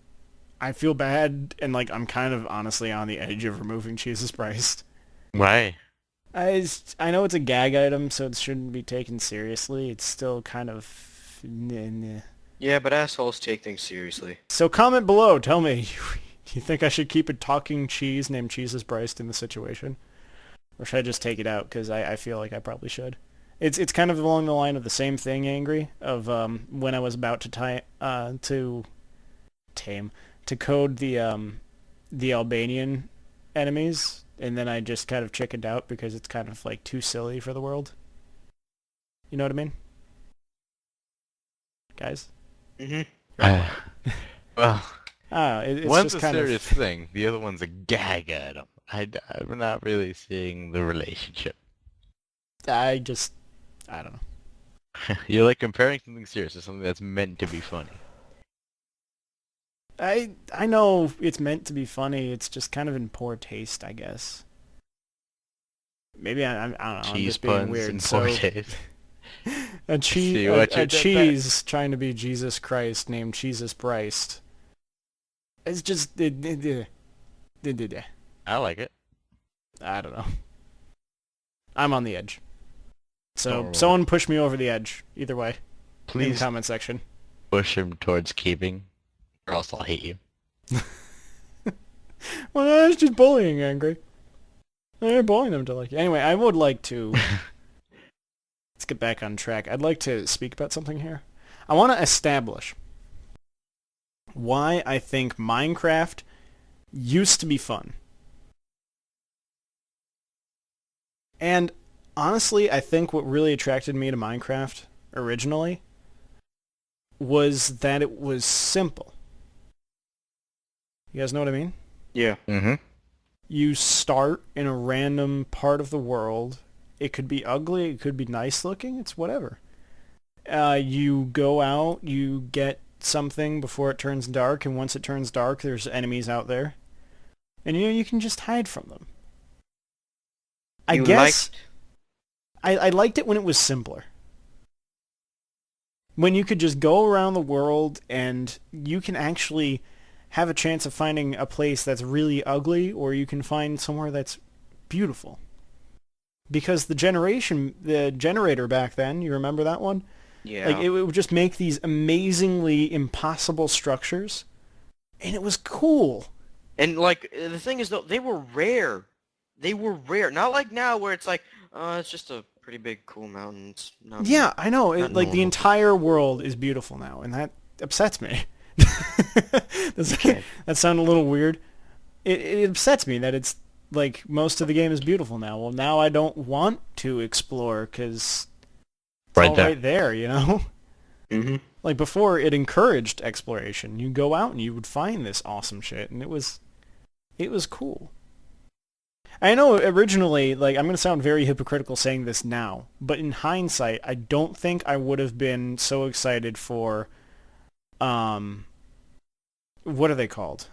I feel bad, and like I'm kind of honestly on the edge of removing Jesus Christ. Why? I know it's a gag item, so it shouldn't be taken seriously. It's still kind of... Nah. Yeah, but assholes take things seriously. So comment below. Tell me, do you think I should keep a talking cheese named Jesus Christ in the situation? Or should I just take it out? Because I feel like I probably should. It's kind of along the line of the same thing, Angry, of when I was about to code the Albanian enemies, and then I just kind of chickened out because it's kind of like too silly for the world. You know what I mean? Guys? Mm-hmm. Well, It's one's just a kind serious of... thing. The other one's a gag item. I'm not really seeing the relationship. I don't know. You're like comparing something serious to something that's meant to be funny. I know it's meant to be funny. It's just kind of in poor taste, I guess. Maybe I don't know. I'm Cheese just being puns weird. and So poor taste. a See what you a did cheese trying to be Jesus Christ named Jesus Christ. It's just I I like it. don't know. I'm on the edge. So Alright. someone push me over the edge. Either way, in the Please comment section. push him towards keeping, or else I'll hate you. Well, that's just bullying, Angry. They're bullying them to like you. Anyway, I would like to... Let's get back on track. I'd like to speak about something here. I want to establish why I think Minecraft used to be fun. And honestly, I think what really attracted me to Minecraft originally was that it was simple. You guys know what I mean? Yeah. Mm-hmm. You start in a random part of the world. It could be ugly, it could be nice looking, it's whatever. You go out, you get something before it turns dark, and once it turns dark, there's enemies out there. And you can just hide from them. I You guess I liked it when it was simpler. When you could just go around the world and you can actually have a chance of finding a place that's really ugly, or you can find somewhere that's beautiful. Because the generator back then, you remember that one? Yeah. Like, it would just make these amazingly impossible structures, and it was cool. And like the thing is though, they were rare. They were rare. Not like now where it's like, it's just a pretty big cool mountain. It's not Yeah, I know. Not Like, the normal. entire world is beautiful now, and that upsets me. Okay. That sounded a little weird. It upsets me that it's like most of the game is beautiful now. Well, now I don't want to explore because it's Right all there. right there, you know? Mm-hmm. Like before, it encouraged exploration. You go out and you would find this awesome shit, and it was cool. I know originally, like, I'm going to sound very hypocritical saying this now, but in hindsight, I don't think I would have been so excited for, what are they called?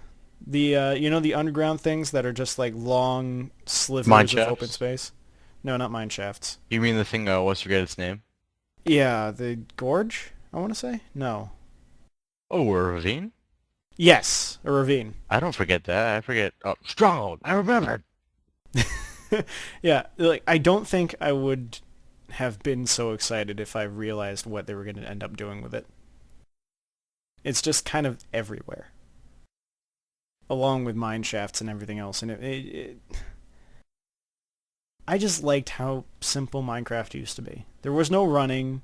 The, you know, the underground things that are just like long slivers of open Mineshafts? space? No, not mine shafts. You mean the thing I always forget its name? Yeah, the gorge, I want to say? No. Oh, a ravine? Yes, a ravine. I don't forget that. I forget. Oh, stronghold. I remembered. Yeah, like, I don't think I would have been so excited if I realized what they were going to end up doing with it. It's just kind of everywhere, along with mine shafts and everything else, and I just liked how simple Minecraft used to be. There was no running.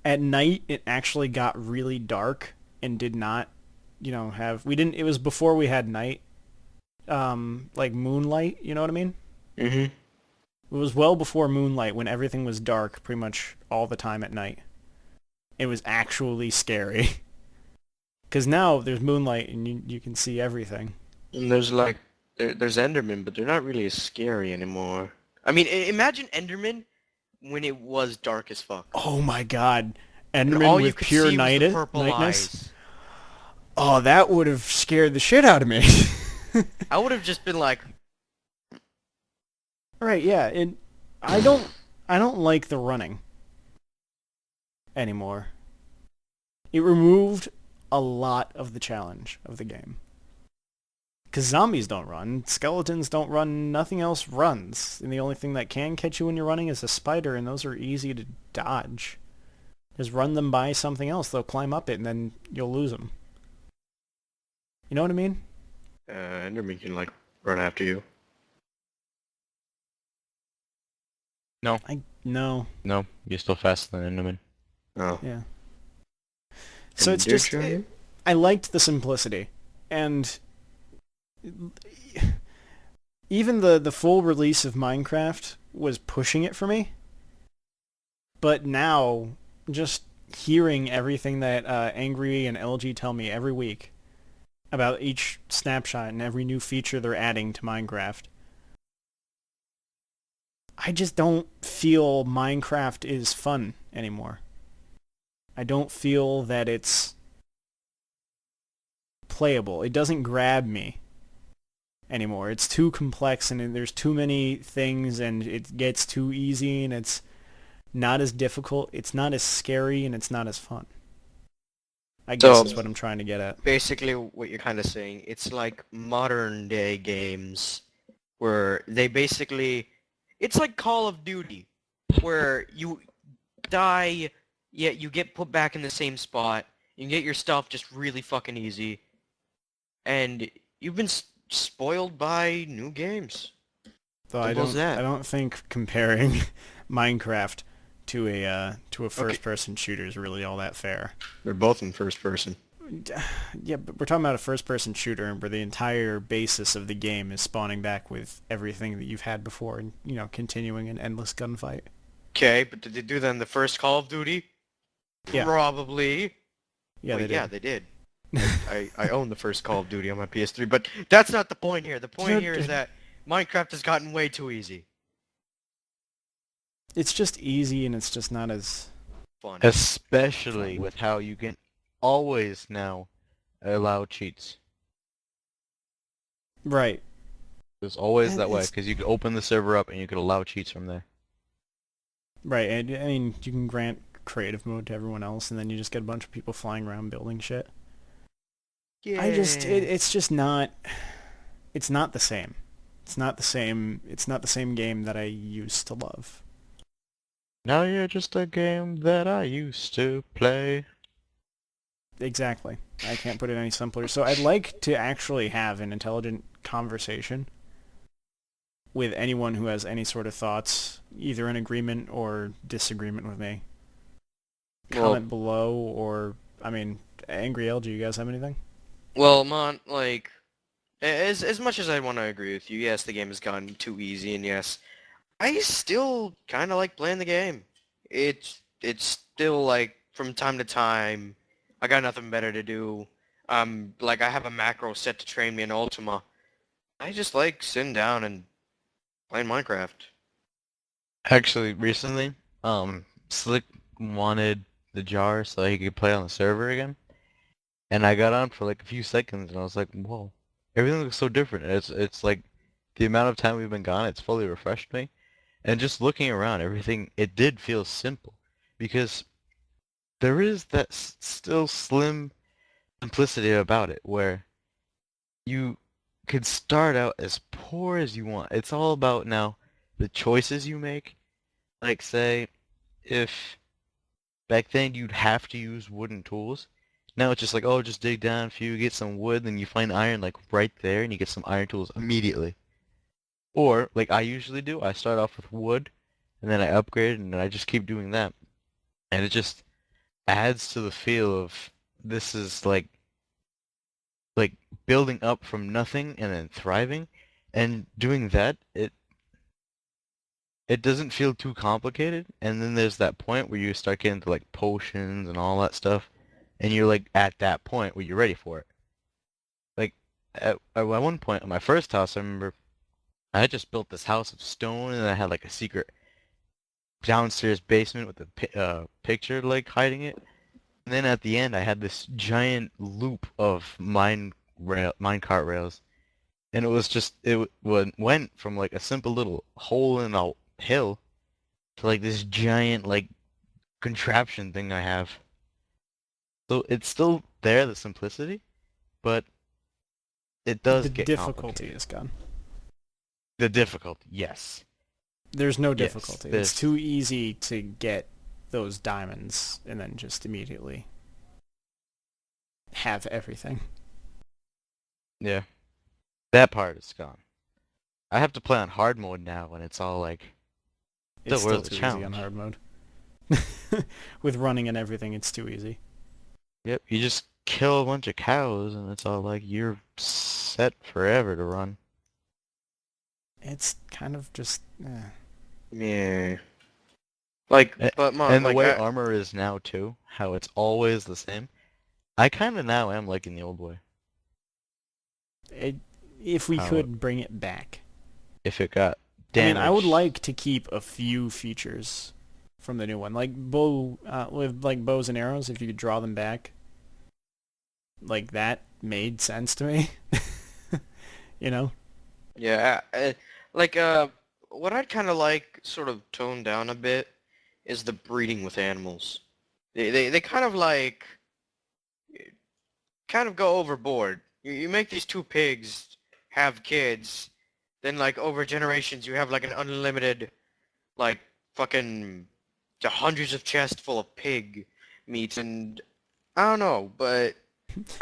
At night, it actually got really dark and did not, you know, it was before we had night, like moonlight, you know what I mean? Mm-hmm. It was well before moonlight when everything was dark pretty much all the time at night. It was actually scary. Because now there's moonlight and you can see everything. And there's like, there's Endermen, but they're not really as scary anymore. I mean, imagine Enderman when it was dark as fuck. Oh my god. And Enderman all you with could pure see was the nightness? purple eyes. Oh, that would have scared the shit out of me. I would have just been like, Right, yeah. I don't like the running anymore. It removed a lot of the challenge of the game. Because zombies don't run, skeletons don't run, nothing else runs. And the only thing that can catch you when you're running is a spider, and those are easy to dodge. Just run them by something else, they'll climb up it, and then you'll lose them. You know what I mean? Enderman can like run after you. No. No. No, you're still faster than Enderman. Oh. Yeah. So it's Ender just... Giant? I liked the simplicity. And... even the full release of Minecraft was pushing it for me. But now, just hearing everything that Angry and LG tell me every week about each snapshot and every new feature they're adding to Minecraft, I just don't feel Minecraft is fun anymore. I don't feel that it's playable. It doesn't grab me anymore. It's too complex and there's too many things and it gets too easy and it's not as difficult, it's not as scary, and it's not as fun. I guess So, that's what I'm trying to get at. basically, what you're kind of saying, it's like modern day games where they basically, it's like Call of Duty, where you die, yet you get put back in the same spot, you get your stuff just really fucking easy, and you've been spoiled by new games. Though Simple as that. I don't think comparing Minecraft to a first-person shooter is really all that fair. They're both in first person. Yeah, but we're talking about a first-person shooter where the entire basis of the game is spawning back with everything that you've had before and, you know, continuing an endless gunfight. Okay, but did they do that in the first Call of Duty? Yeah. Probably. Yeah, Wait, they did. yeah, they did. I own the first Call of Duty on my PS3, but that's not the point here. The point here is that Minecraft has gotten way too easy. It's just easy and it's just not as... Fun. Especially with how you can always now allow cheats. Right. There's always And that way, it's- because you can open the server up and you can allow cheats from there. Right, and I mean, you can grant creative mode to everyone else and then you just get a bunch of people flying around building shit. Yeah. It's just not... It's not the same. It's not the same game that I used to love. Now you're just a game that I used to play. Exactly. I can't put it any simpler. So I'd like to actually have an intelligent conversation with anyone who has any sort of thoughts, either in agreement or disagreement with me. Comment below, or, I mean, Angry L, do you guys have anything? Well, like, as much as I want to agree with you, yes, the game has gotten too easy, and yes, I still kind of like playing the game. It's still, like, from time to time, I got nothing better to do. Like I have a macro set to train me in Ultima. I just like sitting down and playing Minecraft. Actually, recently, Slick wanted the jar so he could play on the server again, and I got on for like a few seconds, and I was like, whoa, everything looks so different. It's like the amount of time we've been gone, it's fully refreshed me, and just looking around, everything it did feel simple, because there is that still slim simplicity about it where you could start out as poor as you want. It's all about now the choices you make. Like say, if back then you'd have to use wooden tools, now it's just like, oh, just dig down a few, get some wood, then you find iron like right there, and you get some iron tools immediately. Or, like I usually do, I start off with wood, and then I upgrade, and then I just keep doing that. And it just adds to the feel of this is like building up from nothing and then thriving, and doing that, it doesn't feel too complicated, and then there's that point where you start getting to like potions and all that stuff, and you're like at that point where you're ready for it. Like at one point in my first house, I remember I had just built this house of stone, and I had like a secret downstairs basement with a picture like hiding it. And then at the end, I had this giant loop of minecart rails, and it was just went from like a simple little hole in a hill to like this giant like contraption thing I have. So it's still there, the simplicity, but it does The get difficulty complicated. is gone. The difficulty, yes. There's no Yes, difficulty. there's- It's too easy to get those diamonds and then just immediately have everything. Yeah. That part is gone. I have to play on hard mode now, and it's all like, It's Still still worth a too easy challenge. on hard mode. With running and everything, it's too easy. yep, you just kill a bunch of cows, and it's all like you're set forever to run. It's kind of just... Yeah. Like, A- but Mom, And the like, way armor is now too, how it's always the same, I kind of now am liking the old way. If we How could bring it back. If it got I mean, damaged. I would like to keep a few features from the new one, like with like bows and arrows. If you could draw them back, like that made sense to me. You know? yeah, like, what I'd kind of like sort of toned down a bit is the breeding with animals. They kind of like, kind of go overboard. You make these two pigs have kids, then like over generations you have like an unlimited, like fucking hundreds of chests full of pig meat, and I don't know, but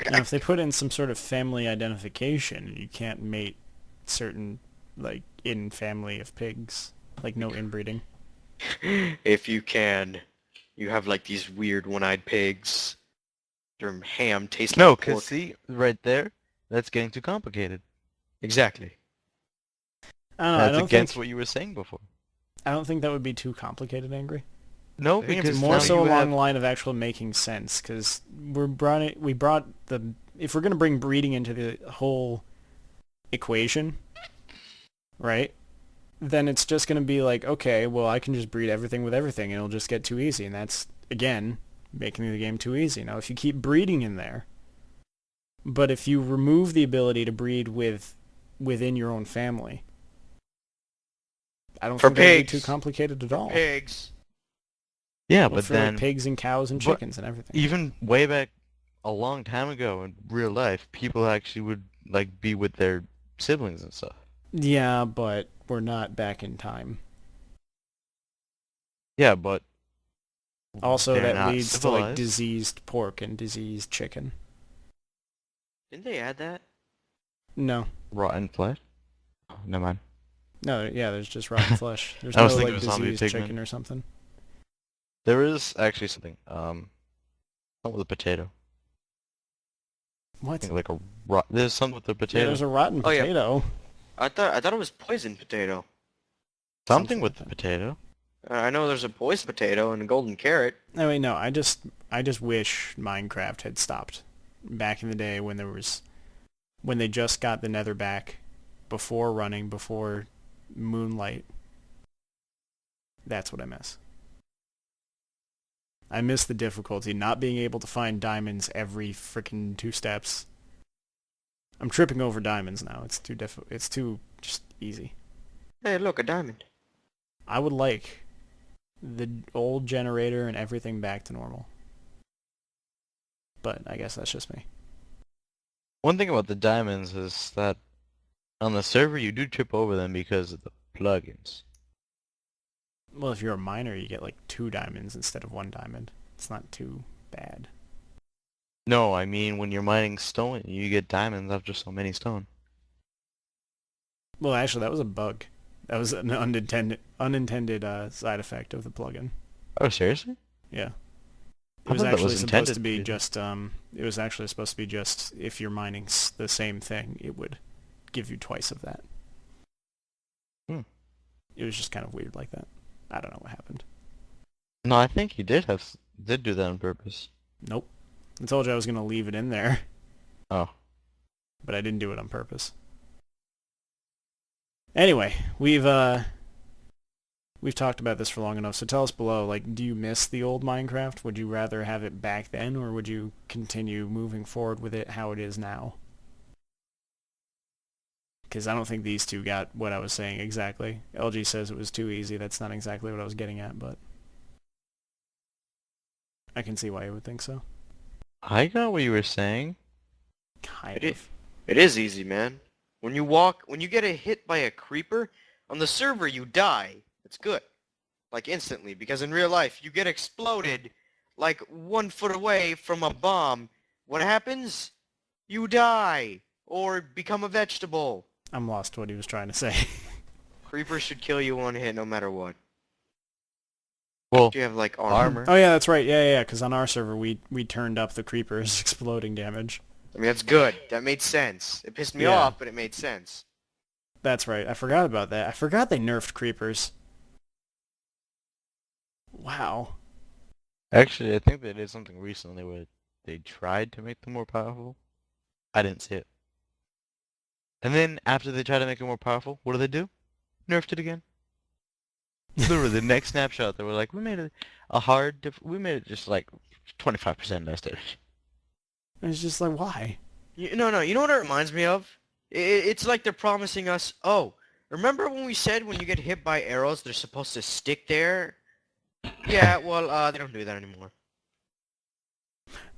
Now, if they put in some sort of family identification, you can't mate certain like in family of pigs, like no inbreeding. if you can, you have like these weird one-eyed pigs. Their ham tastes No, like because pork. see, right there, that's getting too complicated. Exactly. I don't know. That's against what you were saying before. I don't think that would be too complicated, Angry. No, I think it's because More now so you along have... the line of actual making sense, because we brought the if we're gonna bring breeding into the whole equation, right? Then it's just gonna be like, okay, well, I can just breed everything with everything, and it'll just get too easy, and that's again making the game too easy. Now, if you keep breeding in there, but if you remove the ability to breed within your own family, I don't For think that would be pigs. too complicated at all. Pigs. Yeah, Well, but for then like pigs and cows and but chickens and everything. even way back a long time ago in real life, people actually would like be with their siblings and stuff. Yeah, but we're not back in time. Yeah, but Also, they're that not leads to like civilized. diseased pork and diseased chicken. Didn't they add that? No. Rotten flesh. Oh, never mind. No, yeah, there's just rotten flesh. There's I no was thinking like of zombie diseased pigmen. chicken or something. There is actually something. Something with a potato. I What? think like a There's something with the Yeah, potato. there's a rotten Oh, yeah. potato. I thought it was poison potato. Something with like the potato. I know there's a poison potato and a golden carrot. No, wait, no, I I just wish Minecraft had stopped back in the day when they just got the Nether back, before Moonlight. That's what I miss. I miss the difficulty, not being able to find diamonds every freaking 2 steps. I'm tripping over diamonds now. It's too just easy. Hey, look, a diamond. I would like the old generator and everything back to normal. But I guess that's just me. One thing about the diamonds is that on the server you do trip over them because of the plugins. Well, if you're a miner, you get like 2 diamonds instead of 1 diamond. It's not too bad. No, I mean when you're mining stone, you get diamonds after so many stone. Well, actually, that was a bug. That was an unintended side effect of the plugin. Oh, seriously? Yeah. It I was thought that actually was supposed intended to be to be. just it was actually supposed to be just if you're mining the same thing, it would give you twice of that. Hmm. It was just kind of weird like that. I don't know what happened. No, I think you did do that on purpose. Nope. I told you I was going to leave it in there, Oh. but I didn't do it on purpose. Anyway, we've talked about this for long enough, so tell us below, like, do you miss the old Minecraft? Would you rather have it back then, or would you continue moving forward with it how it is now? Because I don't think these two got what I was saying exactly. LG says it was too easy. That's not exactly what I was getting at, but I can see why you would think so. I got what you were saying. Kind of. It is easy, man. When you get hit by a creeper, on the server you die. It's good. Like instantly, because in real life, you get exploded like 1 foot away from a bomb. What happens? You die. Or become a vegetable. I'm lost what he was trying to say. Creepers should kill you 1 hit no matter what. Well, Do you have like armor? Oh yeah, that's right. Yeah, because on our server we turned up the creepers exploding damage. I mean, that's good. That made sense. It pissed me Yeah. off, but it made sense. That's right. I forgot about that. I forgot they nerfed creepers. Wow. actually, I think they did something recently where they tried to make them more powerful. I didn't see it. And then after they tried to make it more powerful, what do? Nerfed it again. Literally, the next snapshot, they were like, we made it we made it just like 25% less damage. It's just like, why? No, you know what it reminds me of? It's like they're promising us, oh, remember when we said when you get hit by arrows, they're supposed to stick there? Yeah, well, they don't do that anymore.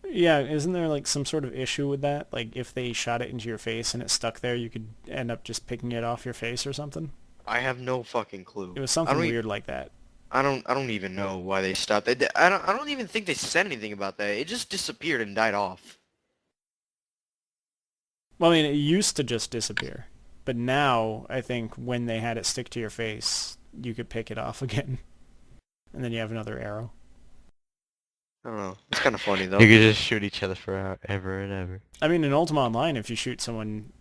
Yeah, isn't there like some sort of issue with that? Like if they shot it into your face and it stuck there, you could end up just picking it off your face or something? I have no fucking clue. It was something weird like that. I don't even know why they stopped. I don't even think they said anything about that. It just disappeared and died off. Well, I mean, it used to just disappear. But now, I think when they had it stick to your face, you could pick it off again. And then you have another arrow. I don't know. It's kind of funny though. You could just shoot each other forever and ever. I mean, in Ultima Online, if you shoot someone,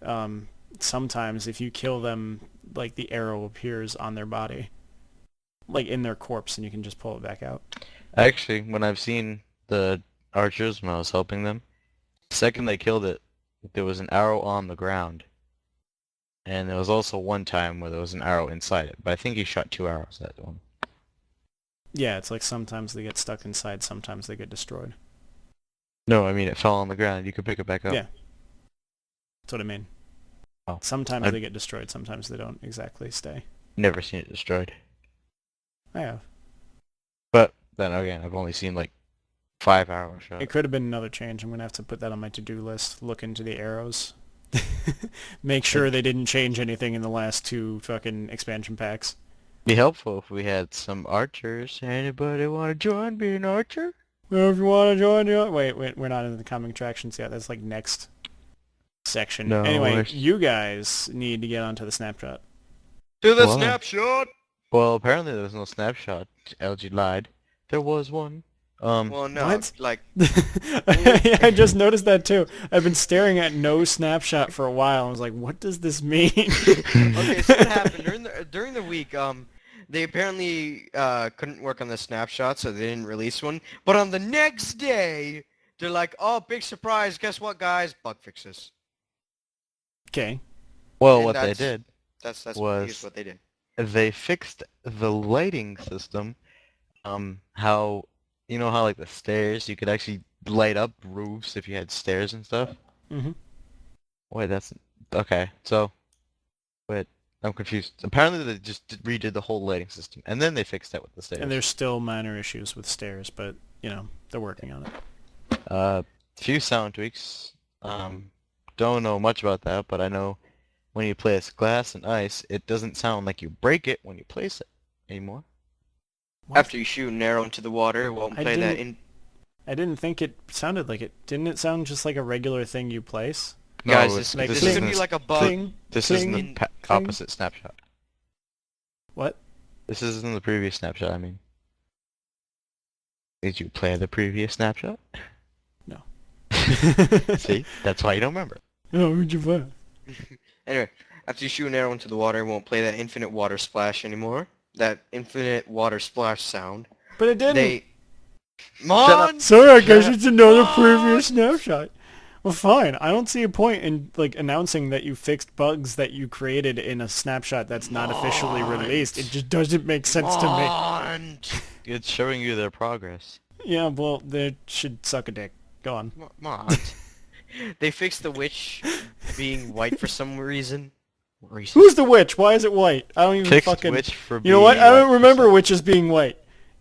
sometimes if you kill them, like the arrow appears on their body. Like in their corpse, and you can just pull it back out. Actually, when I've seen the archers when I was helping them, the second they killed it, there was an arrow on the ground. And there was also one time where there was an arrow inside it, but I think he shot 2 arrows that one. Yeah, it's like sometimes they get stuck inside, sometimes they get destroyed. No, I mean it fell on the ground. You could pick it back up. Yeah. That's what I mean. Oh, Sometimes I've they get destroyed, sometimes they don't exactly stay. never seen it destroyed. I have. But then again, I've only seen like 5 arrow shots. It could have been another change. I'm going to have to put that on my to-do list. Look into the arrows. Make sure they didn't change anything in the last 2 fucking expansion packs. Be helpful if we had some archers. Anybody want to join? Be an archer? If you want to join the... Wait, we're not in the coming attractions yet. That's like next section. No, anyway, we're- you guys need to get onto the snapshot. To the Wow. snapshot! Well, apparently there was no snapshot. LG lied. There was one. Well, no, What? like, I just noticed that too. I've been staring at no snapshot for a while. I was like, what does this mean? okay, so what happened during the week? They apparently couldn't work on the snapshot, so they didn't release one. But on the next day, they're like, "Oh, big surprise! Guess what, guys? Bug fixes." Okay. Well, And what they did that's was what they did. they fixed the lighting system. How you know how like the stairs you could actually light up roofs if you had stairs and stuff. Mm-hmm. Wait, that's okay. So, wait, I'm confused. Apparently, they just redid the whole lighting system, and then they fixed that with the stairs. And there's still minor issues with stairs, but, they're working on it. Few sound tweaks. Don't know much about that, but I know when you place glass and ice, it doesn't sound like you break it when you place it anymore. What? After you shoot an arrow into the water, it won't play that in. I didn't think it sounded like it. Didn't it sound just like a regular thing you place? No, Guys, this this is gonna be like a bug. Cling, This is cling, in the cling. opposite snapshot. What? This is in the previous snapshot, I mean. Did you play the previous snapshot? No. See? That's why you don't remember. Oh, where'd you find? Anyway, after you shoot an arrow into the water, it won't play that infinite water splash anymore. That infinite water splash sound. But it didn't. They... Shut Mon! Sorry, I guess Shut it's another up. previous snapshot. Well, fine. I don't see a point in announcing that you fixed bugs that you created in a snapshot that's not officially released. It just doesn't make sense to me. Mon! It's showing you their progress. Yeah, well, they should suck a dick. Go on. Mon. They fixed the witch being white for some reason. Who's the witch? Why is it white? I don't even Fixed fucking... witch for You know what? being I don't white. remember witches being white.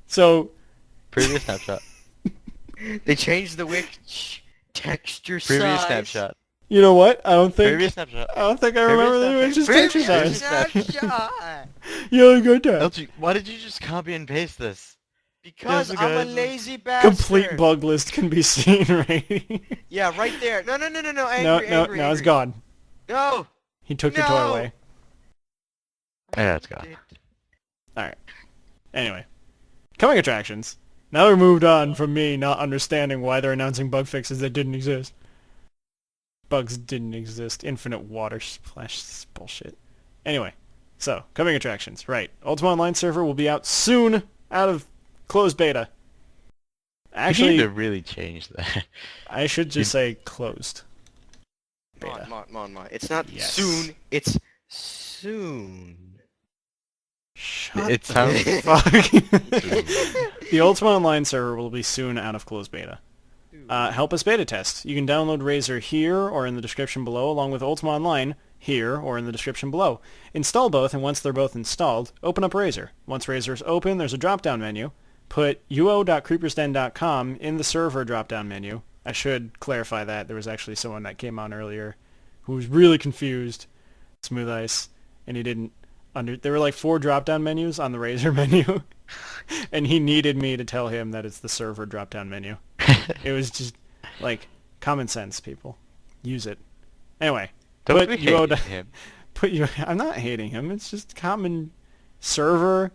So... Previous snapshot. They changed the witch texture Previous size. snapshot. You know what? I don't think... Previous snapshot. I don't think I remember the witch's texture Previous size. snapshot. Yeah, good time. LG, why did you just copy and paste this? Because Yes, I'm a guys. lazy bastard. Complete bug list can be seen right Yeah, right there. No, no, no, no, no. Angry, No, angry, now it's angry. gone. No. He took your No. toy away. Yeah, it's gone. Alright. Anyway. Coming attractions. Now we're moved on from me not understanding why they're announcing bug fixes that didn't exist. Bugs didn't exist. Infinite water splash bullshit. Anyway. So, coming attractions. Right. Ultima Online server will be out soon out of closed beta. You need Actually, to really change that. I should just say closed beta. Mon. It's not Yes. soon. It's soon. Shut It the sounds fuck. The Ultima Online server will be soon out of closed beta. Help us beta test. You can download Razor here or in the description below, along with Ultima Online here or in the description below. Install both, and once they're both installed, open up Razor. Once Razor is open, there's a drop-down menu. Put uo.creepersden.com in the server drop-down menu. I should clarify that. There was actually someone that came on earlier who was really confused, Smooth Ice, and he didn't there were like 4 drop-down menus on the Razor menu, and he needed me to tell him that it's the server drop-down menu. It was just like common sense, people. Use it. Anyway, Don't put be UO. hating him. I'm not hating him. It's just common server.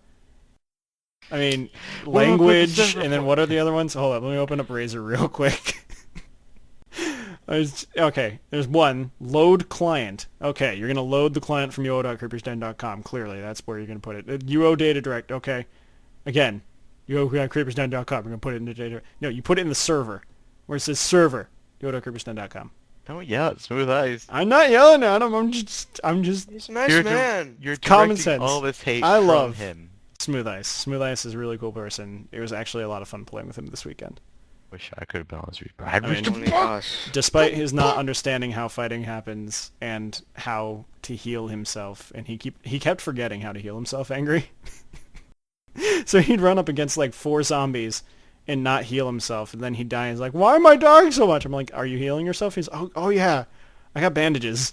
I mean, What about the language, server and then for? what are the other ones? Hold up, let me open up Razor real quick. Okay, there's one, load client. Okay, you're going to load the client from uo.creepersden.com. Clearly, that's where you're going to put it. UO data direct, okay. Again, uo.creepersden.com. You're going to put it in the data. No, you put it in the server, where it says server, uo.creepersden.com. Don't yell at Smooth Eyes. I'm not yelling at him. I'm just He's a nice You're man. You're Common directing sense. all this hate I from love- him. Smooth Ice. Smooth Ice is a really cool person. It was actually a lot of fun playing with him this weekend. Wish I could have been on this week. I mean, Only us. Despite his not understanding how fighting happens and how to heal himself, and he kept forgetting how to heal himself angry. So he'd run up against like 4 zombies and not heal himself, and then he'd die. He's like, "Why am I dying so much?" I'm like, "Are you healing yourself?" He's, "Oh yeah, I got bandages.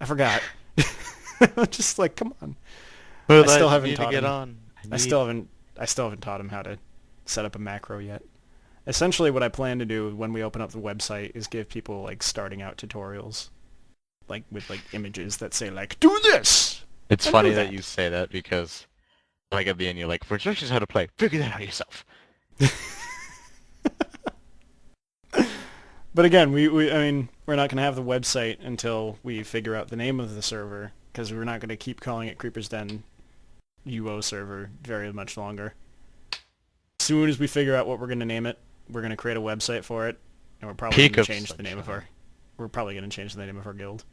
I forgot." I'm just like, come on. Smooth I still Eyes, haven't you need to taught get him. on. I still haven't taught him how to set up a macro yet. Essentially, what I plan to do when we open up the website is give people like starting out tutorials, like with like images that say like, "Do this." It's I funny know that that. you say that because, like at the end, you're like, for instructions how to play, figure that out yourself. But again, I mean, we're not going to have the website until we figure out the name of the server, because we're not going to keep calling it Creeper's Den UO server very much longer. As soon as we figure out what we're going to name it, we're going to create a website for it, and we're probably going to change the name of our... We're probably going to change the name of our guild.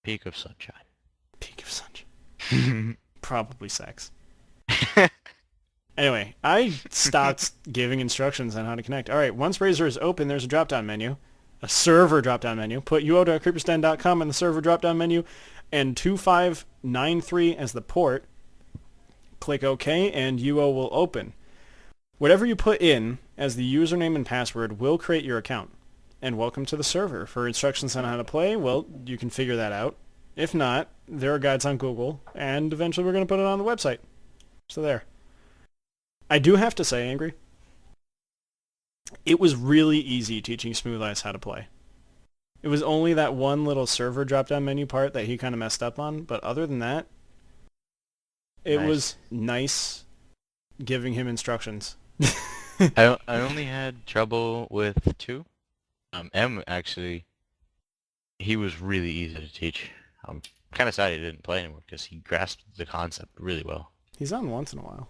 Peak of sunshine. Peak of sunshine. Probably sex. Anyway, I stopped giving instructions on how to connect. All right, once Razor is open, there's a drop-down menu, a server drop-down menu. Put uo.creepersden.com in the server drop-down menu, and 2593 as the port. Click OK, and UO will open. Whatever you put in as the username and password will create your account. And welcome to the server. For instructions on how to play, well, you can figure that out. If not, there are guides on Google, and eventually we're going to put it on the website. So there. I do have to say, Angry, it was really easy teaching Smooth Ice how to play. It was only that one little server drop-down menu part that he kind of messed up on, but other than that, it was nice giving him instructions. I only had trouble with 2. M actually, he was really easy to teach. I'm kind of sad he didn't play anymore because he grasped the concept really well. He's on once in a while.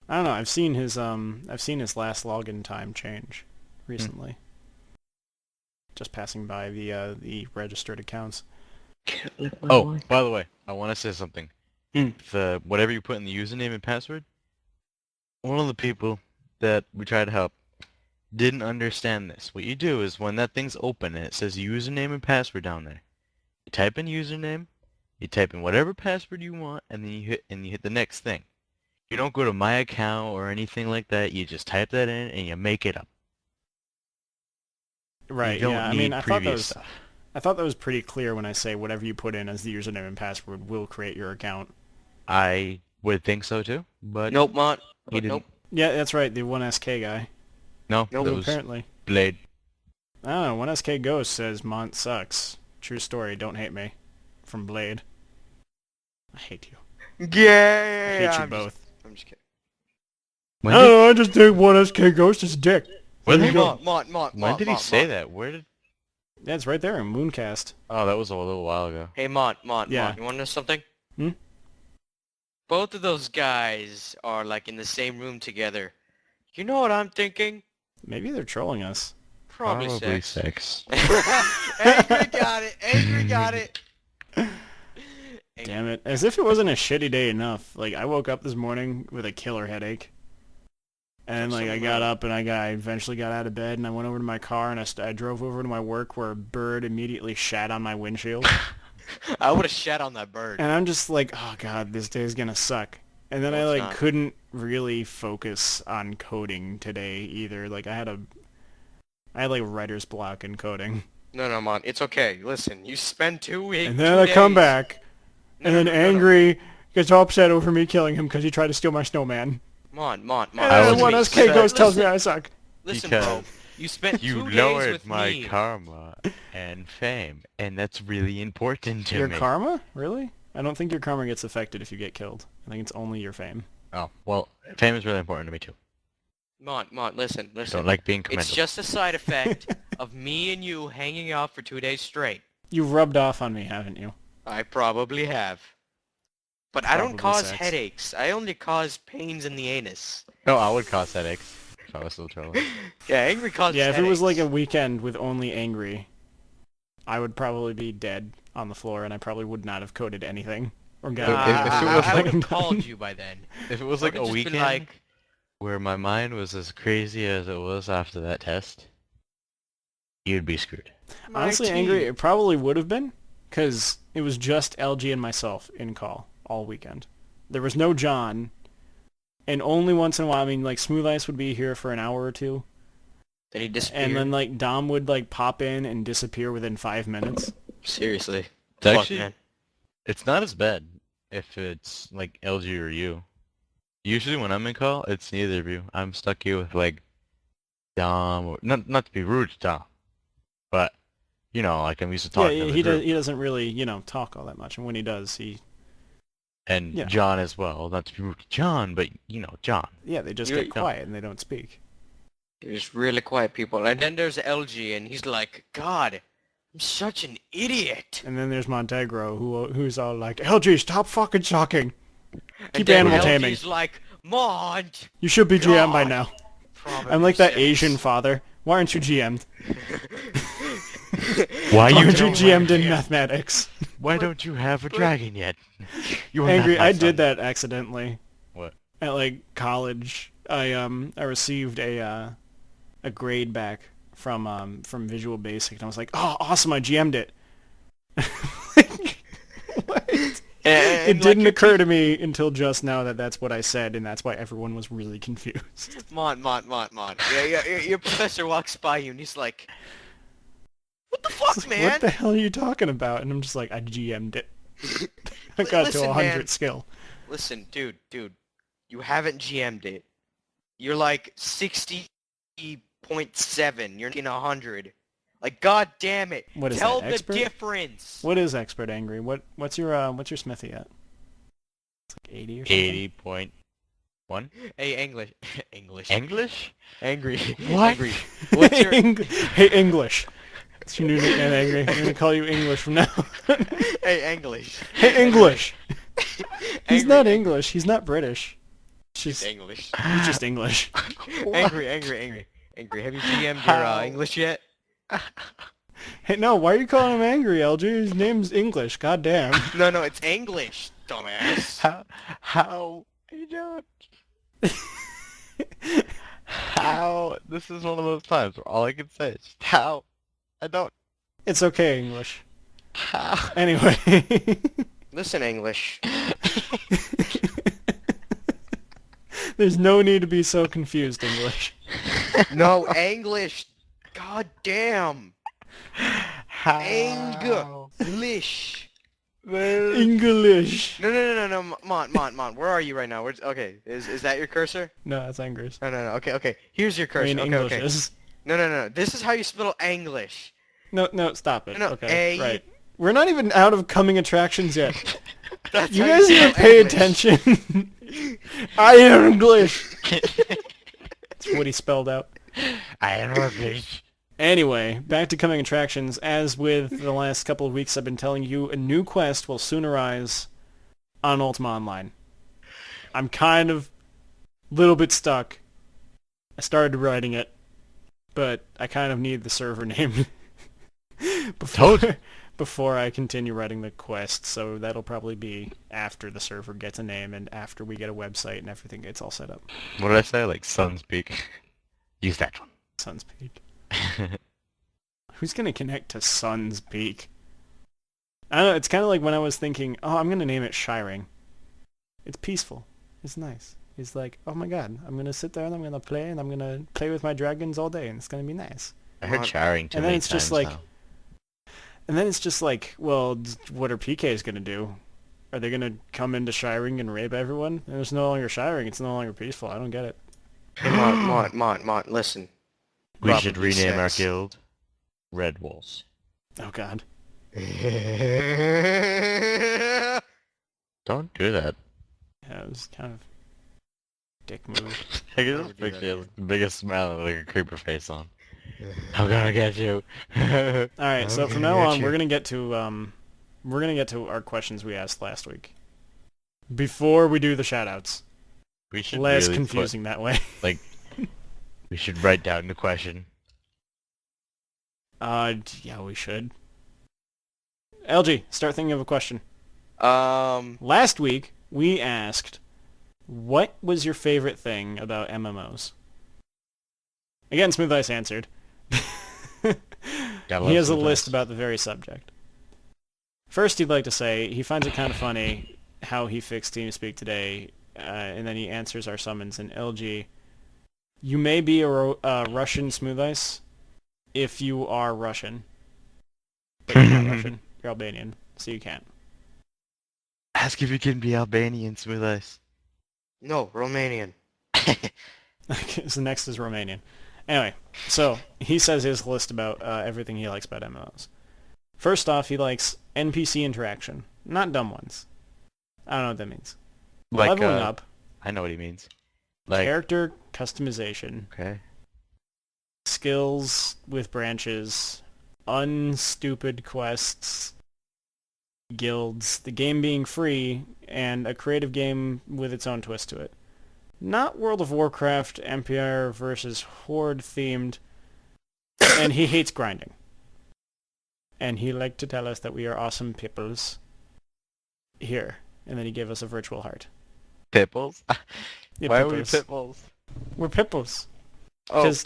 I don't know. I've seen his last login time change recently. Just passing by the registered accounts. Oh, by the way, I want to say something. The whatever you put in the username and password, one of the people that we tried to help didn't understand this. What you do is when that thing's open and it says username and password down there, you type in username, you type in whatever password you want, and then you hit the next thing. You don't go to my account or anything like that. You just type that in and you make it up. Right. You don't yeah. need I mean, I thought that was pretty clear when I say whatever you put in as the username and password will create your account. I would think so too, but Nope, Mont. he didn't. Nope. Yeah, that's right. The 1SK guy. No, Nope. that was Apparently. Blade. I don't know. 1SK Ghost says Mont sucks. True story. Don't hate me. From Blade. I hate you. Yeah. I hate you both. I'm just kidding. I just think 1SK Ghost is a dick. When Hey, did Mont, he say that? Where did? Yeah, it's right there in Mooncast. Oh, that was a little while ago. Hey, Mont, Yeah. Mont, you want to know something? Both of those guys are like in the same room together. You know what I'm thinking? Maybe they're trolling us. Probably sex. sex. Angry got it. Angry got it. Damn it. As if it wasn't a shitty day enough. Like, I woke up this morning with a killer headache. And, like, I got up and I eventually got out of bed and I went over to my car and I drove over to my work where a bird immediately shat on my windshield. I would have shat on that bird. And I'm just like, oh god, this day's gonna suck. And then No, I, it's like, not. couldn't really focus on coding today either. Like, I had, like, writer's block in coding. No, Mont, it's okay. Listen, you spend 2 weeks. And then I come back, and then Angry gets all upset over me killing him because he tried to steal my snowman. Mont. And then one SK Ghost tells me I suck. Listen, Because bro. You spent 2 You days lowered with my me. karma and fame, and that's really important to Your me. karma? Really? I don't think your karma gets affected if you get killed. I think it's only your fame. Oh, well, fame is really important to me too. Mont, listen. I don't like being commended. It's just a side effect of me and you hanging out for 2 days straight. You've rubbed off on me, haven't you? I probably have. But I don't Probably cause sex. headaches. I only cause pains in the anus. No, I would cause headaches if I was still trolling. Yeah, Angry causes Yeah, if it was like a headaches. weekend with only Angry, I would probably be dead on the floor and I probably would not have coded anything. Or got If it was I would like- have called you by then. If it was I like a would've just been weekend like, where my mind was as crazy as it was after that test, you'd be screwed. Honestly, "My Angry, team." it probably would have been, because it was just LG and myself in call all weekend. There was no John, and only once in a while, I mean, like, Smooth Ice would be here for an hour or two, Then he disappeared. and then, like, Dom would, like, pop in and disappear within 5 minutes. Seriously. It's Fuck, actually, man. it's not as bad if it's like LG or you. Usually when I'm in call, it's neither of you. I'm stuck here with like Dom, or not to be rude to Dom, but you know, like I'm used to Yeah, talking to the he group. he doesn't really, talk all that much, and when he does, And yeah. John as well. Not to be rude to John, but John. yeah, they just You're- get quiet and they don't speak. There's really quiet people. And then there's LG, and he's like, God, I'm such an idiot. And then there's Montegro, who's all like, LG, stop fucking sucking. And Keep then animal taming. LG's like, Mont. You should be GM by God. now. Probably I'm like that six. Asian father. Why aren't you GM'd? Why Why you aren't you don't GM'd in Yeah. mathematics? Why don't you have a dragon yet? You are Angry, not my I did son. that accidentally. What? At like college. I received a grade back from Visual Basic, and I was like, oh, awesome, I GM'd it. What? And It like didn't your occur to me until just now that that's what I said, and that's why everyone was really confused. Mont. Yeah, your professor walks by you and he's like, what the fuck, It's like, man? what the hell are you talking about? And I'm just like, I GM'd it. I got Listen, to 100 man. skill. Listen, dude, you haven't GM'd it. You're like 60.7. You're in 100. Like, god damn it. What is Tell that, the expert? difference. What is expert angry? What's your smithy at? It's like 80 or something. 80.1? Hey, English. English. English? Angry. What? Angry. What's your... Hey, English. That's your new nickname, Angry. I'm gonna call you English from now on. Hey, English. Hey, English. He's Angry, not angry. English. He's not British. He's English. He's just English. Angry. Have you GM'd your English yet? Hey, no, why are you calling him Angry, LG? His name's English. Goddamn. No, it's English, dumbass. How? I don't. How? This is one of those times where all I can say is how. I don't. It's okay, English. How? Anyway. Listen, English. There's no need to be so confused, English. No, English. God damn. How? English. English. No, Mont. Where are you right now? Okay, is that your cursor? No, that's Angry's. No. Okay. Here's your I cursor. mean, Okay, English okay. is. No. This is how you spell English. No, stop it. No, Okay, A- right. We're not even out of coming attractions yet. That's You how guys spell need to pay English. attention. I am English. That's what he spelled out. I am English. Anyway, back to coming attractions. As with the last couple of weeks, I've been telling you a new quest will soon arise on Ultima Online. I'm kind of a little bit stuck. I started writing it, but I kind of need the server name before I continue writing the quest, so that'll probably be after the server gets a name and after we get a website and everything gets all set up. What did I say? Like Sun's Peak? Use that one. Sun's Peak. Who's going to connect to Sun's Peak? I don't know, it's kind of like when I was thinking, oh, I'm going to name it Shiring. It's peaceful. It's nice. It's like, oh my god, I'm going to sit there and I'm going to play and I'm going to play with my dragons all day and it's going to be nice. I heard showering too And then many it's just times like, now. and then it's just like, well, what are PKs going to do? Are they going to come into Shiring and rape everyone? And it's no longer Shiring, it's no longer peaceful. I don't get it. Hey, Mont, listen. We should Probably rename our sex. guild Red Wolves. Oh god. Don't do that. Yeah, it was kind of dick move. I can Never just do that picture again. the biggest smile with like a creeper face on. I'm gonna get you. Alright, so Okay, from now got on you. we're gonna get to our questions we asked last week. Before we do the shoutouts. We should Less really confusing that way. we should write down the question. Yeah, we should. LG, start thinking of a question. Um, Last week we asked, what was your favorite thing about MMOs? Again, Smooth Ice answered. Gotta He love has a Smooth list Ice. about the very subject. First, he'd like to say he finds it kind of funny how he fixed TeamSpeak today, and then he answers our summons. And LG, you may be a Russian Smooth Ice if you are Russian, but you're not Russian. You're Albanian, so you can't. Ask if you can be Albanian, Smooth Ice. no, Romanian. Okay, so next is Romanian. Anyway, so he says his list about everything he likes about MMOs. First off, he likes NPC interaction, not dumb ones. I don't know what that means. Like, Leveling up, I know what he means. Like, character customization, okay. skills with branches, unstupid quests, guilds, the game being free, and a creative game with its own twist to it. Not World of Warcraft, Empire versus Horde themed, and he hates grinding. And he liked to tell us that we are awesome pipples. Here. And then he gave us a virtual heart. Pipples? Yeah, Why are we pipples. pipples? We're pipples. Oh, Because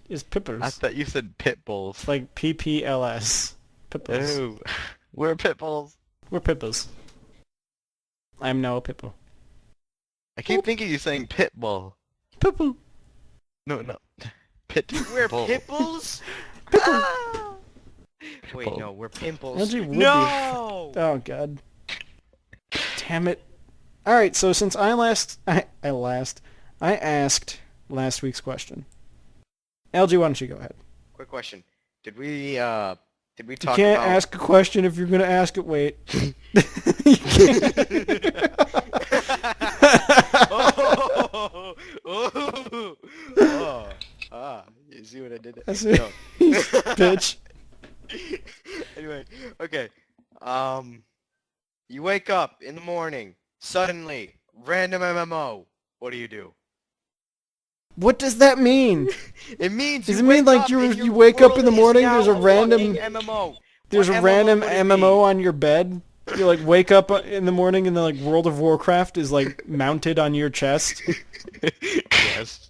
there's pipples. I thought you said pitbulls. It's like PPLS. Pipples. Ew. We're pitbulls. We're pipples. I'm now a pipple. I keep thinking you saying pitbull. Pipple. No. Pit. We're bull. pimples? Pipple. Ah! Wait, no, we're pimples. LG would be No! Oh god. Damn it. Alright, so since I asked last week's question. LG, why don't you go ahead? Quick question. Did we You talk can't about... ask a question if you're gonna ask it. Wait. You see what I did there? I see. No. Bitch. Anyway, okay. You wake up in the morning, suddenly, random MMO. What do? What does that mean? It means Does you it mean wake like up you and your wake up world in the is morning, now there's a random fucking MMO. there's What a random would it be? MMO on your bed? You like wake up in the morning and then like World of Warcraft is like mounted on your chest, Yes.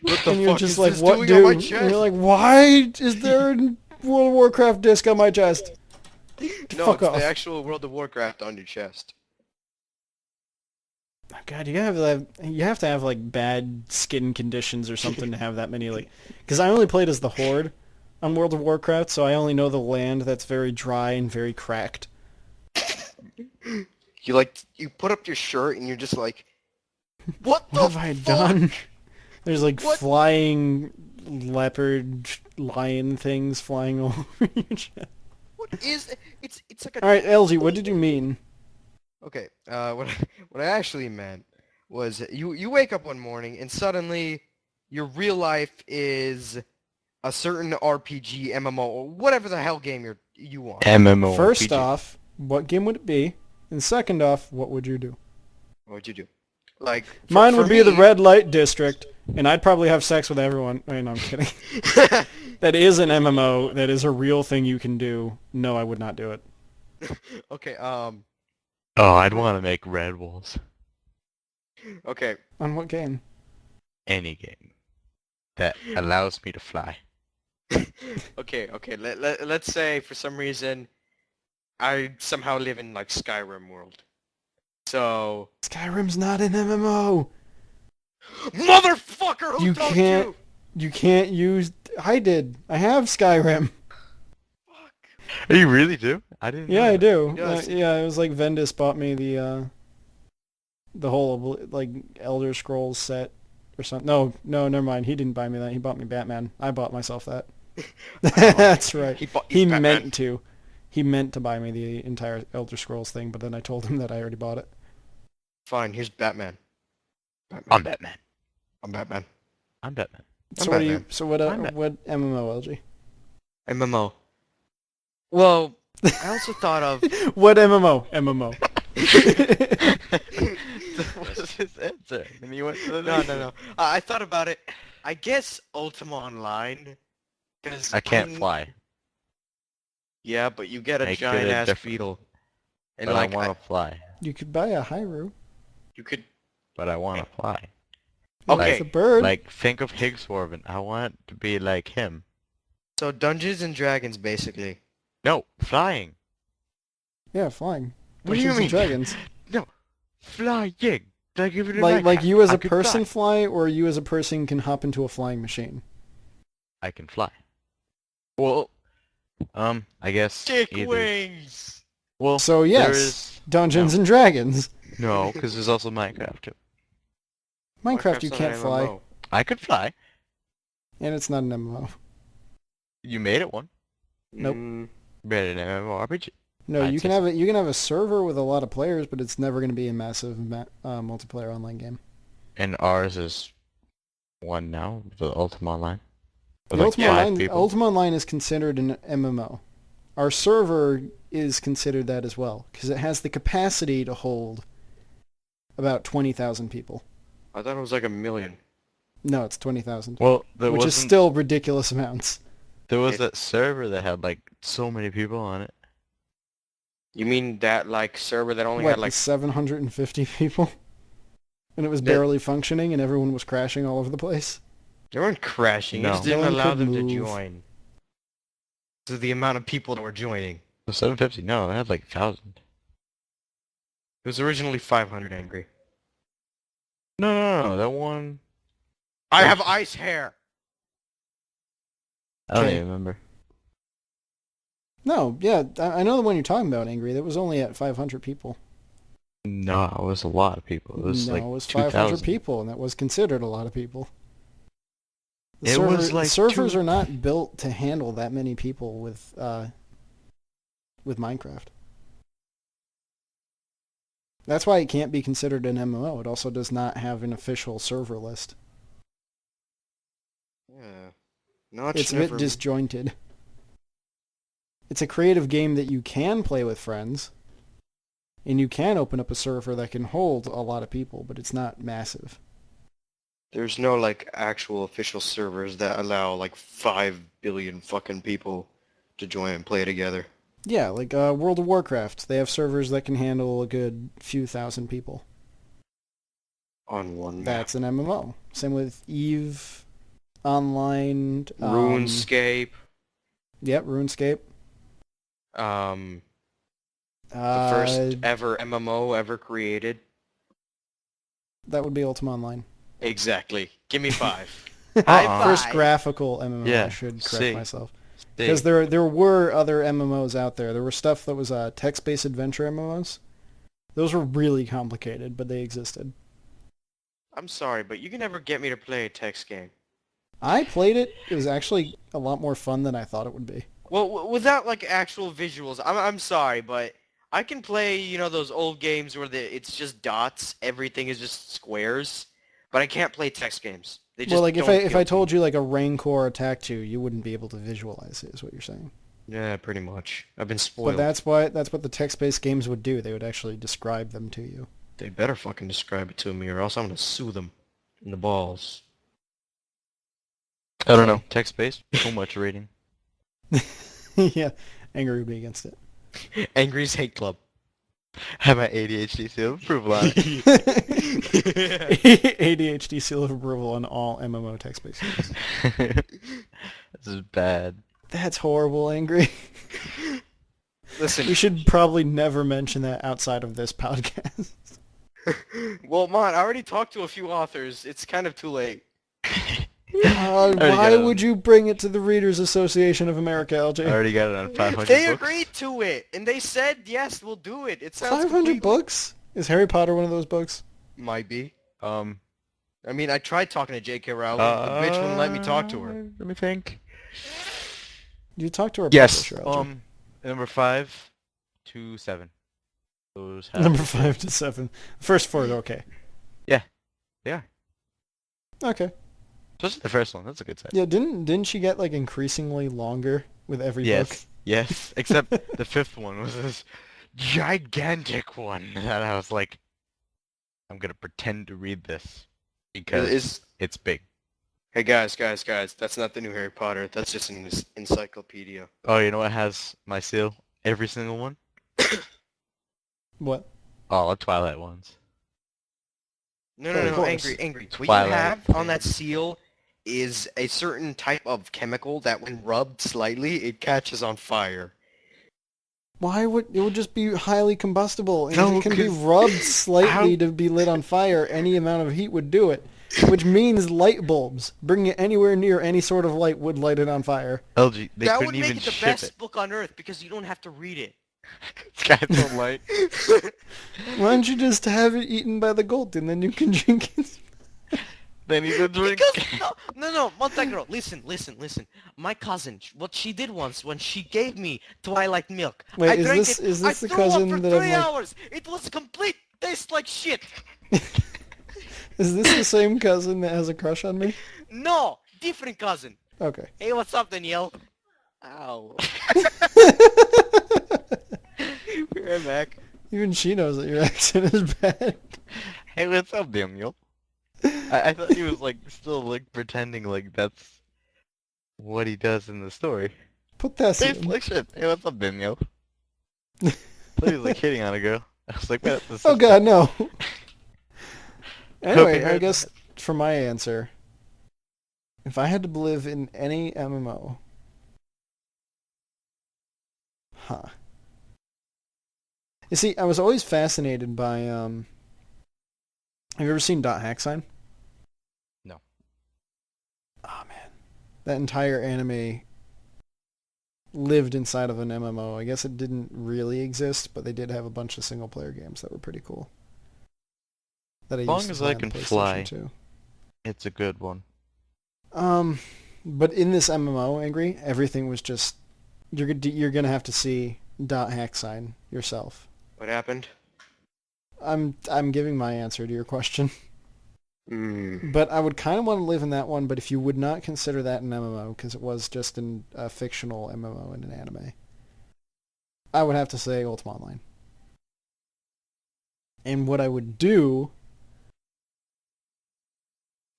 What the and you're fuck just is like, this what, doing on my dude? chest? And you're like, why is there a World of Warcraft disc on my chest? No, Fuck it's off. the actual World of Warcraft on your chest. Oh, God, you have to have like bad skin conditions or something to have that many like. Because I only played as the Horde on World of Warcraft, so I only know the land that's very dry and very cracked. You put up your shirt and you're just like, what the What have I fuck? done? There's like What? flying leopard lion things flying over your chest. What is it? It's like a... All right, LG, what did you mean? Okay, what I actually meant was you wake up one morning and suddenly your real life is a certain RPG, MMO, or whatever the hell game you want. MMO. First off, what game would it be? And second off, what would you do? What would you do? Like Mine for would be the me- red light district, and I'd probably have sex with everyone. Wait, no, I'm kidding. That is an MMO. That is a real thing you can do. No, I would not do it. Okay, Oh, I'd want to make red wolves. okay. On what game? Any game that allows me to fly. Okay. Let's say for some reason I somehow live in like Skyrim world. So Skyrim's not an MMO. motherfucker, who You told can't- you? You can't use... I did. I have Skyrim. Fuck. You really do? I didn't. Yeah, know I that. do. Yes. Yeah, it was like Vendis bought me the whole like Elder Scrolls set or something. No, never mind. He didn't buy me that. He bought me Batman. I bought myself that. That's right. He bought He you Batman. meant to. He meant to buy me the entire Elder Scrolls thing, but then I told him that I already bought it. Fine, here's Batman. I'm Batman. I'm Batman. I'm Batman. So I'm what do you? Batman. So what? I'm Bat- What MMO, LG? MMO. Well, I also thought of... What MMO? MMO. What was his answer? And he went to the No. next one. I thought about it. I guess Ultima Online. Cause I can't mean, fly, Yeah, but you get a Make it giant a ass different- beetle. And but like, I want to fly. You could buy a Hyrule. you could... But I want to fly. Okay. It's a bird. Like, think of Higgswarven. I want to be like him. So Dungeons and Dragons, basically. No, flying. Yeah, flying. What do you Dungeons and mean? Dragons. No, flying. Like if it in Like Minecraft, you as I a could person fly. fly, or you as a person can hop into a flying machine. I can fly. Well, I guess Dick either. wings! Well, So there yes, is Dungeons and Dragons. no, because there's also Minecraft too. Minecraft you Minecraft's not can't an fly, MMO. I could fly. and it's not an MMO. You made it one. Nope. Mm, Made an MMORPG. No, I'd you can say have it. You can have a server with a lot of players, but it's never going to be a massive multiplayer online game. And ours is one now, the Ultima Online. With The like Ultima 5 Online, people. Ultima Online is considered an MMO. Our server is considered that as well, because it has the capacity to hold about 20,000 people. I thought it was like 1,000,000. No, it's 20,000. Well, there Which is wasn't. still ridiculous amounts. There was It- that server that had like so many people on it. You mean that like server that only What, had like 750 people? And it was That- barely functioning and everyone was crashing all over the place? they weren't crashing. No. You just didn't No one allow could them to move. join. So the amount of people that were joining. So 750? No, it had like 1,000. It was originally 500 angry. No, that one. I have ice hair. I don't Okay. even remember. No, yeah, I know the one you're talking about, Angry. That was only at 500 people. No, it was a lot of people. It was no, like it was 500 2,000. people, and that was considered a lot of people. It was like servers two- are not built to handle that many people with Minecraft. That's why it can't be considered an MMO. It also does not have an official server list. Yeah. Notch It's a never... bit disjointed. It's a creative game that you can play with friends, and you can open up a server that can hold a lot of people, but it's not massive. There's no like actual official servers that allow like 5 billion fucking people to join and play together. Yeah, like World of Warcraft. They have servers that can handle a good few thousand people. On one map. That's an MMO. Same with EVE Online. RuneScape. Yep, RuneScape. The first ever MMO ever created. That would be Ultima Online. Exactly. Give me 5. First graphical MMO, Yeah, I should correct see. myself. See, Because there were other MMOs out there. There were stuff that was text-based adventure MMOs. Those were really complicated, but they existed. I'm sorry, but you can never get me to play a text game. I played it. It was actually a lot more fun than I thought it would be. Well, without like actual visuals, I'm sorry, but I can play, you know, those old games where it's just dots, everything is just squares, but I can't play text games. They just Well, like don't if I appeal to told me. you like a Rancor attacked you, you wouldn't be able to visualize it, is what you're saying. Yeah, pretty much. I've been But spoiled. that's what the text-based games would do. They would actually describe them to you. They better fucking describe it to me, or else I'm gonna sue them in the balls. I don't know. Text-based? So much rating. Yeah, Angry would be against it. Angry's Hate Club. Have my ADHD seal of approval on it. ADHD seal of approval on all MMO text-based games. This is bad. That's horrible, Angry. Listen, We should probably never mention that outside of this podcast. well, Mon, I already talked to a few authors. It's kind of too late. Why would you bring it to the Readers Association of America, I LJ? already got it on 500 They books. agreed to it, and they said, yes, we'll do it. It sounds 500 completely- books? Is Harry Potter one of those books? Might be. I mean, I tried talking to J.K. Rowling. The bitch wouldn't let me talk to her. Let me think. You talked to our Yes. publisher, LJ. Number 5 to 7. Those have Number 5 to 7. The first 4 are okay. Yeah, they are. Okay. Especially the first one. That's a good set. Yeah, didn't she get like increasingly longer with every Yes. book? Yes. Except the 5th one was this gigantic one that I was like, I'm gonna pretend to read this because it's big. Hey guys, that's not the new Harry Potter. That's just an encyclopedia. Oh, you know what has my seal? Every single one? What? All the Twilight ones. No, Of course. angry. What you Twilight. have on that seal is a certain type of chemical that when rubbed slightly, it catches on fire. Why would it would just be highly combustible? And No, if it can be 'cause rubbed slightly how- to be lit on fire. Any amount of heat would do it, which means light bulbs. Bringing it anywhere near any sort of light would light it on fire. LG, they That would couldn't make even it the ship best it. book on earth because you don't have to read it. Sky so light. Why don't you just have it eaten by the goat and then you can drink it? They need to drink. Because no, Montenegro, listen. My cousin, what she did once when she gave me Twilight milk, Wait, I is drank this- it. is I this the threw cousin up for that I'm 3 like- hours. It was complete. Tastes like shit. Is this the same cousin that has a crush on me? No, different cousin. Okay. Hey, what's up, Danielle? Ow. Be right back. Even she knows that your accent is bad. Hey, what's up, Daniel? I thought he was like still like pretending like that's what he does in the story. Tastes Potassium. like shit. Hey, what's up, Daniel? I thought he was like hitting on a girl. I was like, wait, that's Oh god, no. Hope Anyway, you I heard guess for my answer, if I had to live in any MMO, huh. You see, I was always fascinated by, have you ever seen Hack Sign? No. Oh man. That entire anime lived inside of an MMO. I guess it didn't really exist, but they did have a bunch of single player games that were pretty cool. That I As long used to as play I on can PlayStation fly, 2. it's a good one. But in this MMO, Angry, everything was just you're gonna have to see Hack Sign yourself. What happened? I'm giving my answer to your question. Mm. But I would kind of want to live in that one, but if you would not consider that an MMO, because it was just a fictional MMO in an anime, I would have to say Ultima Online. And what I would do,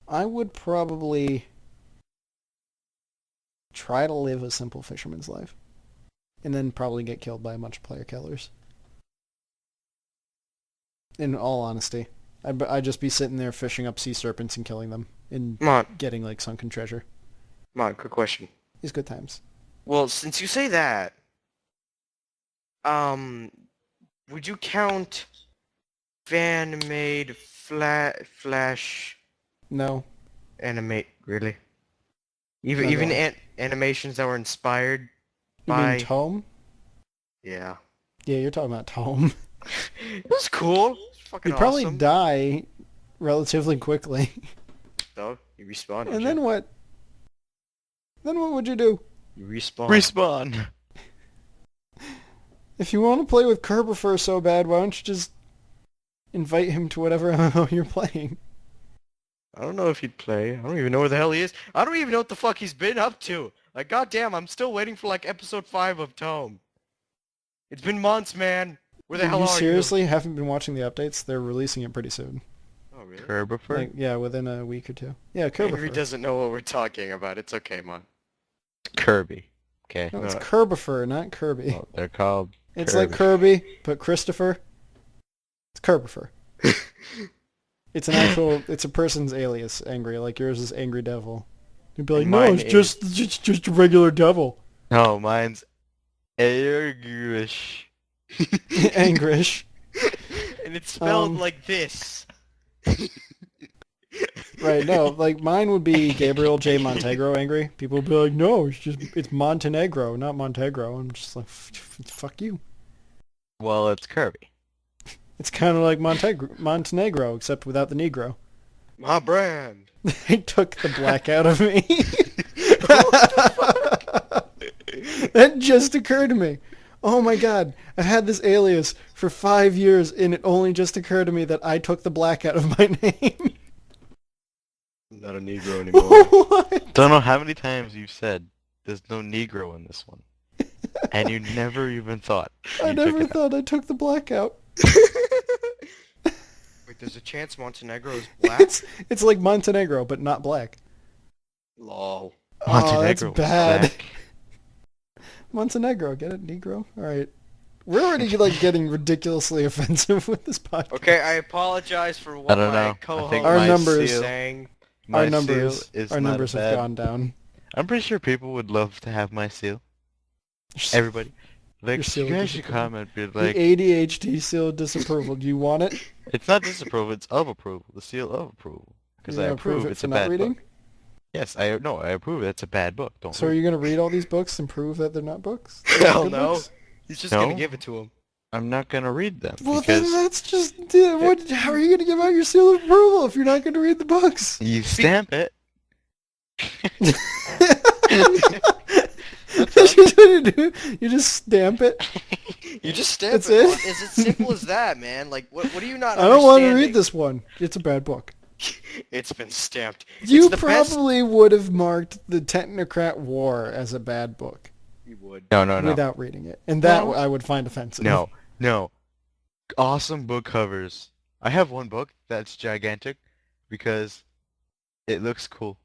I would probably try to live a simple fisherman's life. And then probably get killed by a bunch of player killers. In all honesty. I'd just be sitting there fishing up sea serpents and killing them. And Come on. getting, like, sunken treasure. Come on, quick question. These good times. Well, since you say that, would you count fan-made flash No. animate, really? No, Even go on. animations that were inspired You by... mean Tome? Yeah. Yeah, you're talking about Tome. It was cool. It's fucking You'd probably awesome. die relatively quickly. So, you respawn, And then what? Then what would you do? You respawn. Respawn! If you want to play with Kerberfur so bad, why don't you just invite him to whatever MMO you're playing? I don't know if he'd play. I don't even know where the hell he is. I don't even know what the fuck he's been up to. Like, goddamn, I'm still waiting for, like, episode 5 of Tome. It's been months, man. Where the hell You are seriously haven't been watching the updates? They're releasing it pretty soon. you? Oh, really? Kerberfur? Like, yeah, within a week or two. Yeah, Henry Kerberfur. doesn't know what we're talking about. It's okay, man. Kirby. Okay. No, it's No. Kerberfur, not Kirby. Well, they're called It's Kirby. like Kirby, but Christopher. It's Kerberfur. It's an actual, it's a person's alias, Angry. Like yours is Angry Devil. You'd be like, And no, mine it's just a regular devil. No, mine's Ergish. Angrish. And it's spelled Um, like this. Right, no, like mine would be Gabriel J. Montegro Angry. People would be like, no, it's Montenegro, not Montegro. I'm just like, fuck you. Well, it's Kirby. It's kind of like Montenegro, except without the Negro. My brand. They took the black out of me. That just occurred to me. Oh my god, I've had this alias for 5 years and it only just occurred to me that I took the black out of my name. I'm not a Negro anymore. What? Don't know how many times you've said there's no Negro in this one. And you never even thought. I you took never it out. thought I took the black out. Wait, there's a chance Montenegro is black? It's like Montenegro, but not black. Lol. Oh, that's Montenegro was bad. black. Montenegro, get it? Negro? Alright. We're already like getting ridiculously offensive with this podcast. Okay, I apologize for what I don't my know. I co-host think Our my numbers- is seal- saying. my Our numbers, seal is our not numbers a have bad- gone down. I'm pretty sure people would love to have my seal. Your Everybody. Your Like, seal you of guys should disapproval. comment, be like, The ADHD seal of disapproval. Do you want it? it's not disapproval, it's of approval. The seal of approval. Because You're I gonna approve it it's for a not bad reading? book. Yes, I approve it's a bad book. Don't So are read. you gonna read all these books and prove that they're not books? Hell Good no. books? He's just No? gonna give it to him. I'm not gonna read them Well, because then that's just... how are you gonna give out your seal of approval if you're not gonna read the books? you stamp it. That's just what you do. You just stamp it. You just stamp That's it. it? It's as simple as that, man. Like, what are you not I don't want to understanding? read this one. It's a bad book. It's been stamped. You It's the best. probably would have marked the Technocrat War as a bad book You would. No, no, no. without reading it, and that No. I would find offensive. No, no. Awesome book covers. I have one book that's gigantic because it looks cool.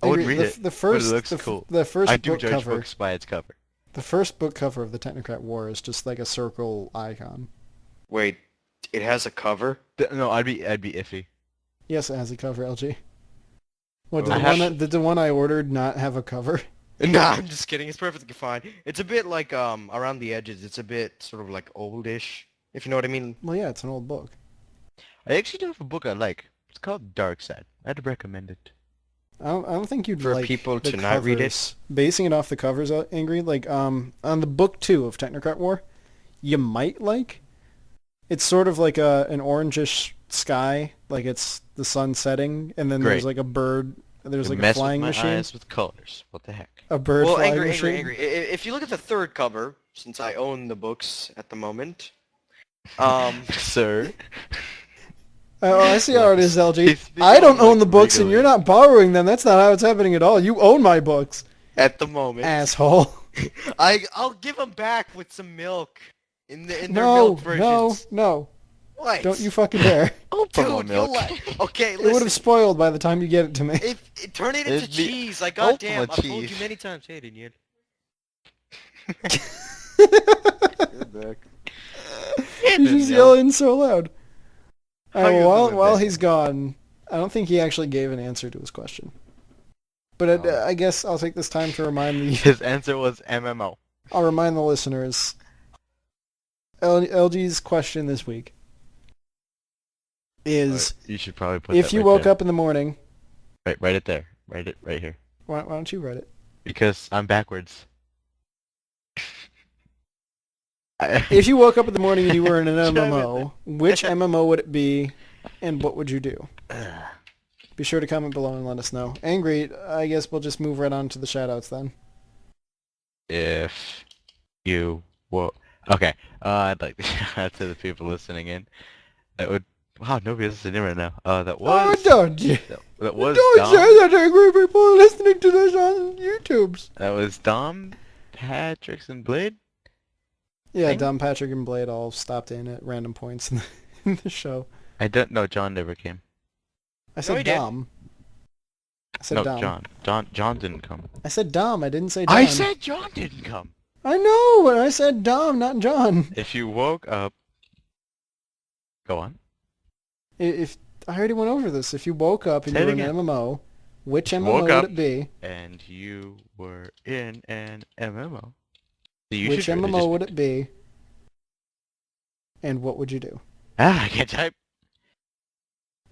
I would agree. read it, The first, but it looks cool. the first I do book judge cover. books by its cover. The first book cover of the Technocrat War is just like a circle icon. Wait, it has a cover? No, I'd be iffy. Yes, it has a cover, LG. What, Oh. did the one I ordered not have a cover? Nah, I'm just kidding. It's perfectly fine. It's a bit like around the edges. It's a bit sort of like oldish, if you know what I mean. Well, yeah, it's an old book. I actually do have a book I like. It's called Dark Side. I'd recommend it. I don't think you'd For like people the to not read it? covers. Basing it off the covers, Angry, like on the book 2 of Technocrat War, you might like. It's sort of like an orangish sky, like it's the sun setting, and then there's Great. like a bird. There's You like a mess flying with my machine. eyes with colors. What the heck? A bird Well, flying angry. machine. If you look at the third cover, since I own the books at the moment, Sir. Oh, I see how it is, LG. He's I don't speaking own the like books, and you're regular. not borrowing them. That's not how it's happening at all. You own my books, at the moment, asshole. I'll give them back with some milk in their No, milk versions. no. What? Don't you fucking dare. Open Dude, milk. okay, It would have listen. spoiled by the time you get it to me. Turn it into It'd be cheese. Like goddamn, I've ultimate told you cheese. many times. Hey, didn't you? He's just yelling so loud. How you Well, doing, while Ben? he's gone, I don't think he actually gave an answer to his question. But Oh. I guess I'll take this time to remind His answer was MMO. I'll remind the listeners. LG's question this week is: You should probably put if that you right woke there. up in the morning, Write it there. Write it right here. why don't you write it? Because I'm backwards. If you woke up in the morning and you were in an Damn it. MMO, which MMO would it be, and what would you do? Be sure to comment below and let us know. Angry, I guess we'll just move right on to the shoutouts then. If you okay, I'd like to shout out to the people listening in. That would nobody's listening right now. That was don't you? that was Don't Dom. say that, angry people are listening to this on YouTube's. That was Dom, Patrick's, and Blade. Yeah, Thing? Dom, Patrick, and Blade all stopped in at random points in the show. I don't know. John never came. I said he did. Dom. I said No, Dom. John didn't come. I said Dom. I didn't say John. I said John didn't come. I know, but I said Dom, not John. If you woke up, go on. If I already went over this, if you woke up and Say you it were in an again. MMO, which If you MMO woke would up- it be? And you were in an MMO. So you Which should really MMO just- would it be? And what would you do? I can't type.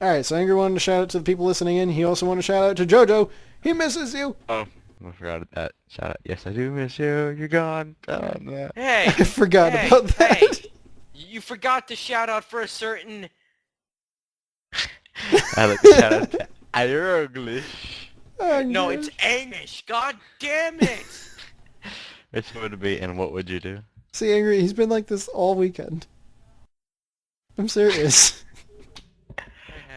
Alright, so Angry wanted to shout out to the people listening in. He also wanted to shout out to JoJo. He misses you. Oh, I forgot that. Shout out. Yes, I do miss you. You're gone. Oh, no. Hey, I forgot hey, about that. hey. You forgot to shout out for a certain. I like to shout out to English. No, it's English. God damn it! Which would it be, and what would you do? See, Angry, he's been like this all weekend. I'm serious. I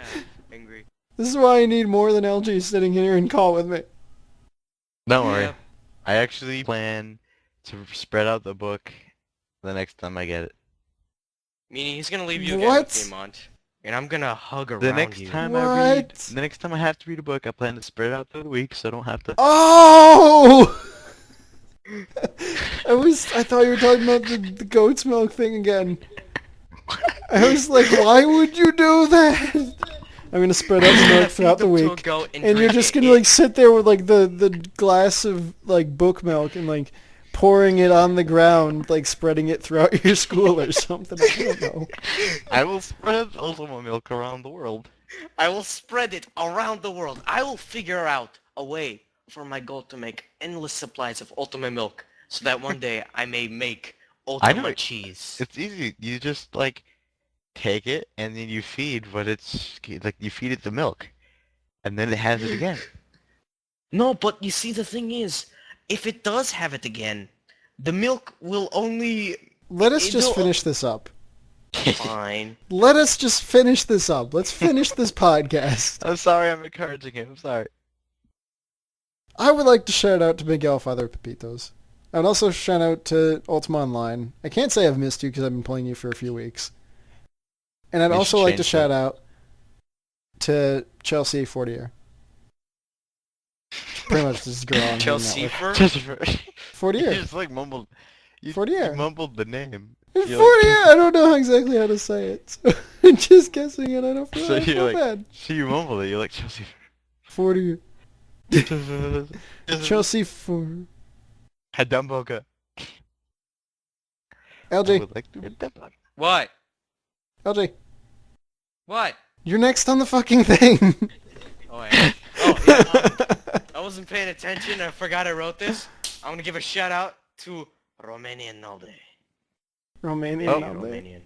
have angry. This is why I need more than LG sitting here and call with me. Don't worry. Yeah. I actually plan to spread out the book the next time I get it. Meaning he's gonna leave you again What? with Piedmont, and I'm gonna hug around The next you. time I read, What? the next time I have to read a book, I plan to spread it out through the week, so I don't have to. Oh! I thought you were talking about the goat's milk thing again. I was like, why would you do that? I'm gonna spread out the milk throughout the Feed them to a week. goat And you're drink just it. gonna like sit there with like the glass of like book milk and like pouring it on the ground, like spreading it throughout your school or something. I don't know. I will spread Ultima milk around the world. I will spread it around the world. I will figure out a way for my goat to make endless supplies of Ultima milk, so that one day I may make Ultima it. cheese. It's easy. You just like take it and then you feed what it's like. You feed it the milk, and then it has it again. No, but you see, the thing is, if it does have it again, the milk will only... Let us just It'll- finish this up. Fine. Let us just finish this up. Let's finish this podcast. I'm sorry, I'm encouraging him. I'm sorry. I would like to shout out to Miguel Father Pepitos. I would also shout out to Ultima Online. I can't say I've missed you because I've been playing you for a few weeks. And I'd You also should like to change shout that. out to Chelsea Fortier. Pretty much this girl I'm hanging out Chelsea with. for? You Fortier. just like mumbled. You Fortier. mumbled the name. Fortier. You're like- I don't know exactly how to say it. So I'm just guessing it. I don't feel, So I feel you're like, bad. so you mumbled it. You're like Chelsea. Fortier. Chelsea. Chelsea for Hadamboga. I LJ. would like to read that book. What? LJ. What? You're next on the fucking thing. Oh, yeah. Oh, yeah. I wasn't paying attention. I forgot I wrote this. I want to give a shout out to Romanian Noble. Romanian. Oh. Noble. Romanian.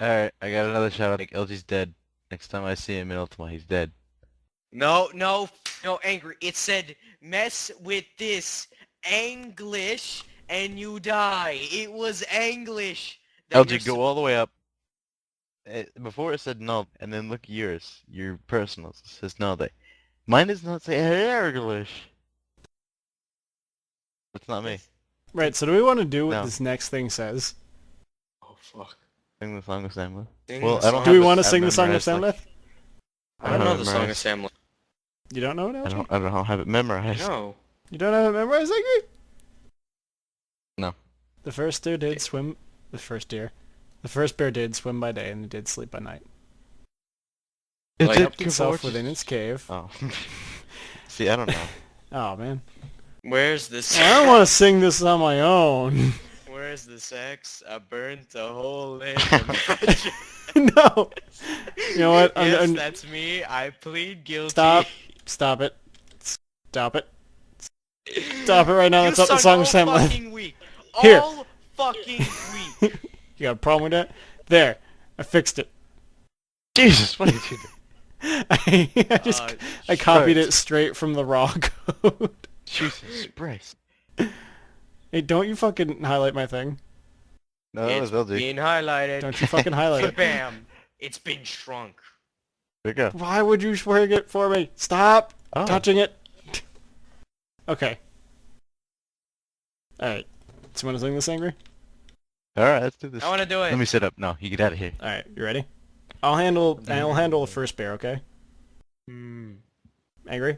Alright, I got another shout out. Like, LG's dead. Next time I see him in Ultima, he's dead. No, angry. It said, mess with this English and you die. It was English. That LG, go all the way up. Before it said no, and then look at yours. Your personals. It says no. Mine does not say English. That's not me. Right, so do we want to do what No. this next thing says? Oh, fuck. Sing the song of Samuel. Sing Well, the I don't song. Do we have it- want to I've sing the song of memorized, like- Samleth? I don't know the song of memorized. Sam. You don't know it, LJ? I don't have it memorized. No. You don't have it memorized, Angry? No. The first bear did swim... The first bear did swim by day and it did sleep by night. It Like, did Kept itself Kavorch- within its cave. Oh. See, I don't know. Oh, man. Where's the I don't want to sing this on my own. Where's the sex? I burnt a hole in the mattress. No. You know what? Yes, that's me. I plead guilty. Stop. Stop it. Stop it. Stop it right now. You That's not the suck song of all Samleth. fucking week. Here. All fucking week. You got a problem with that? There. I fixed it. Jesus, what did you do? I copied it straight from the raw code. Jesus Christ. Hey, don't you fucking highlight my thing. No, that It's was LG. being highlighted. Don't you fucking highlight it. Bam. It's been shrunk. There you go. Why would you swing it for me? Stop Oh. touching it. Okay. Alright. So you want to sing this, Angry? Alright, let's do this. I want to do it. Let me sit up. No, you get out of here. Alright, you ready? I'll handle the first bear, okay? Angry?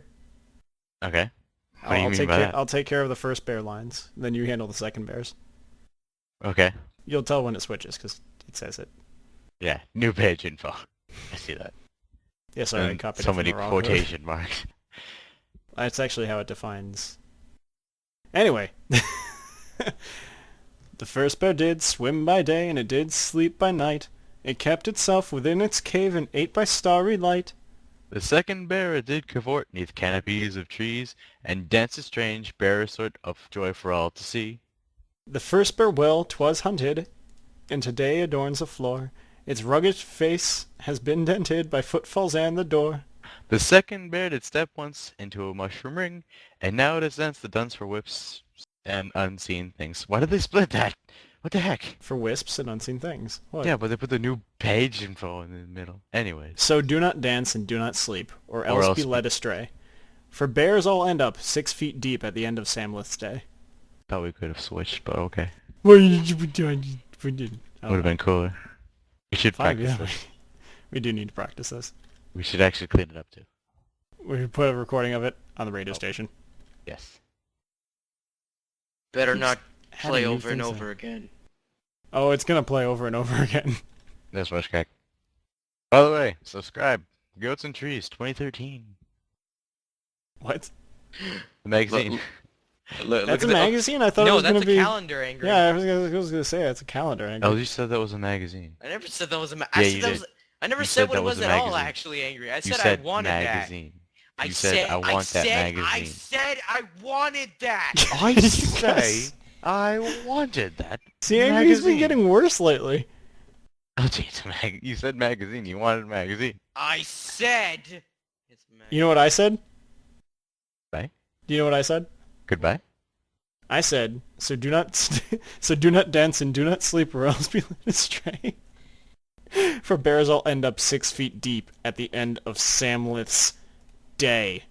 Okay. What do you mean by that? I'll take care of the first bear lines. Then you handle the second bears. Okay. You'll tell when it switches, because it says it. Yeah, new page info. I see that. Yeah, sorry, I And copied so it from many the raw code. quotation marks. That's actually how it defines... Anyway. The first bear did swim by day, and it did sleep by night. It kept itself within its cave, and ate by starry light. The second bear did cavort neath canopies of trees, and danced a strange bear sort of joy for all to see. The first bear well 'twas hunted, and today adorns the floor. Its rugged face has been dented by footfalls and the door. The second bear did step once into a mushroom ring, and now it ascends the dunce for whips and unseen things. Why did they split that? What the heck? For wisps and unseen things. What? Yeah, but they put the new page info in the middle. Anyways. So do not dance and do not sleep, or else be led astray. For bears all end up 6 feet deep at the end of Samleth's day. Thought we could have switched, but okay. We didn't. Would have been cooler. We should Fine, practice yeah. this. We do need to practice this. We should actually clean it up too. We should put a recording of it on the radio station. Yes. Better Keeps not adding play new over and things over in. again. Oh, it's gonna play over and over again. That's much crack. By the way, subscribe. Goats on Trees 2013. What? The magazine. Look That's at a magazine? I thought it No, was that's gonna a be... calendar, Angry. Yeah, I was gonna say it's a calendar. Angry. Oh, you said that was a magazine. I never said that was a Yeah, I said you that did. was. I never You said said what that it was was a at all. magazine. Actually, Angry. I You said said I wanted magazine. that. You said I want that I magazine. said I wanted that. I say Yes. I wanted that. See, Angry's been magazine. getting worse lately. Oh, geez, you said magazine. You wanted a magazine. I said. It's a You know what I said? Bye. Do you know what I said? Goodbye. I said, so do not dance and do not sleep or else be led astray. for bears all end up 6 feet deep at the end of Samlith's day.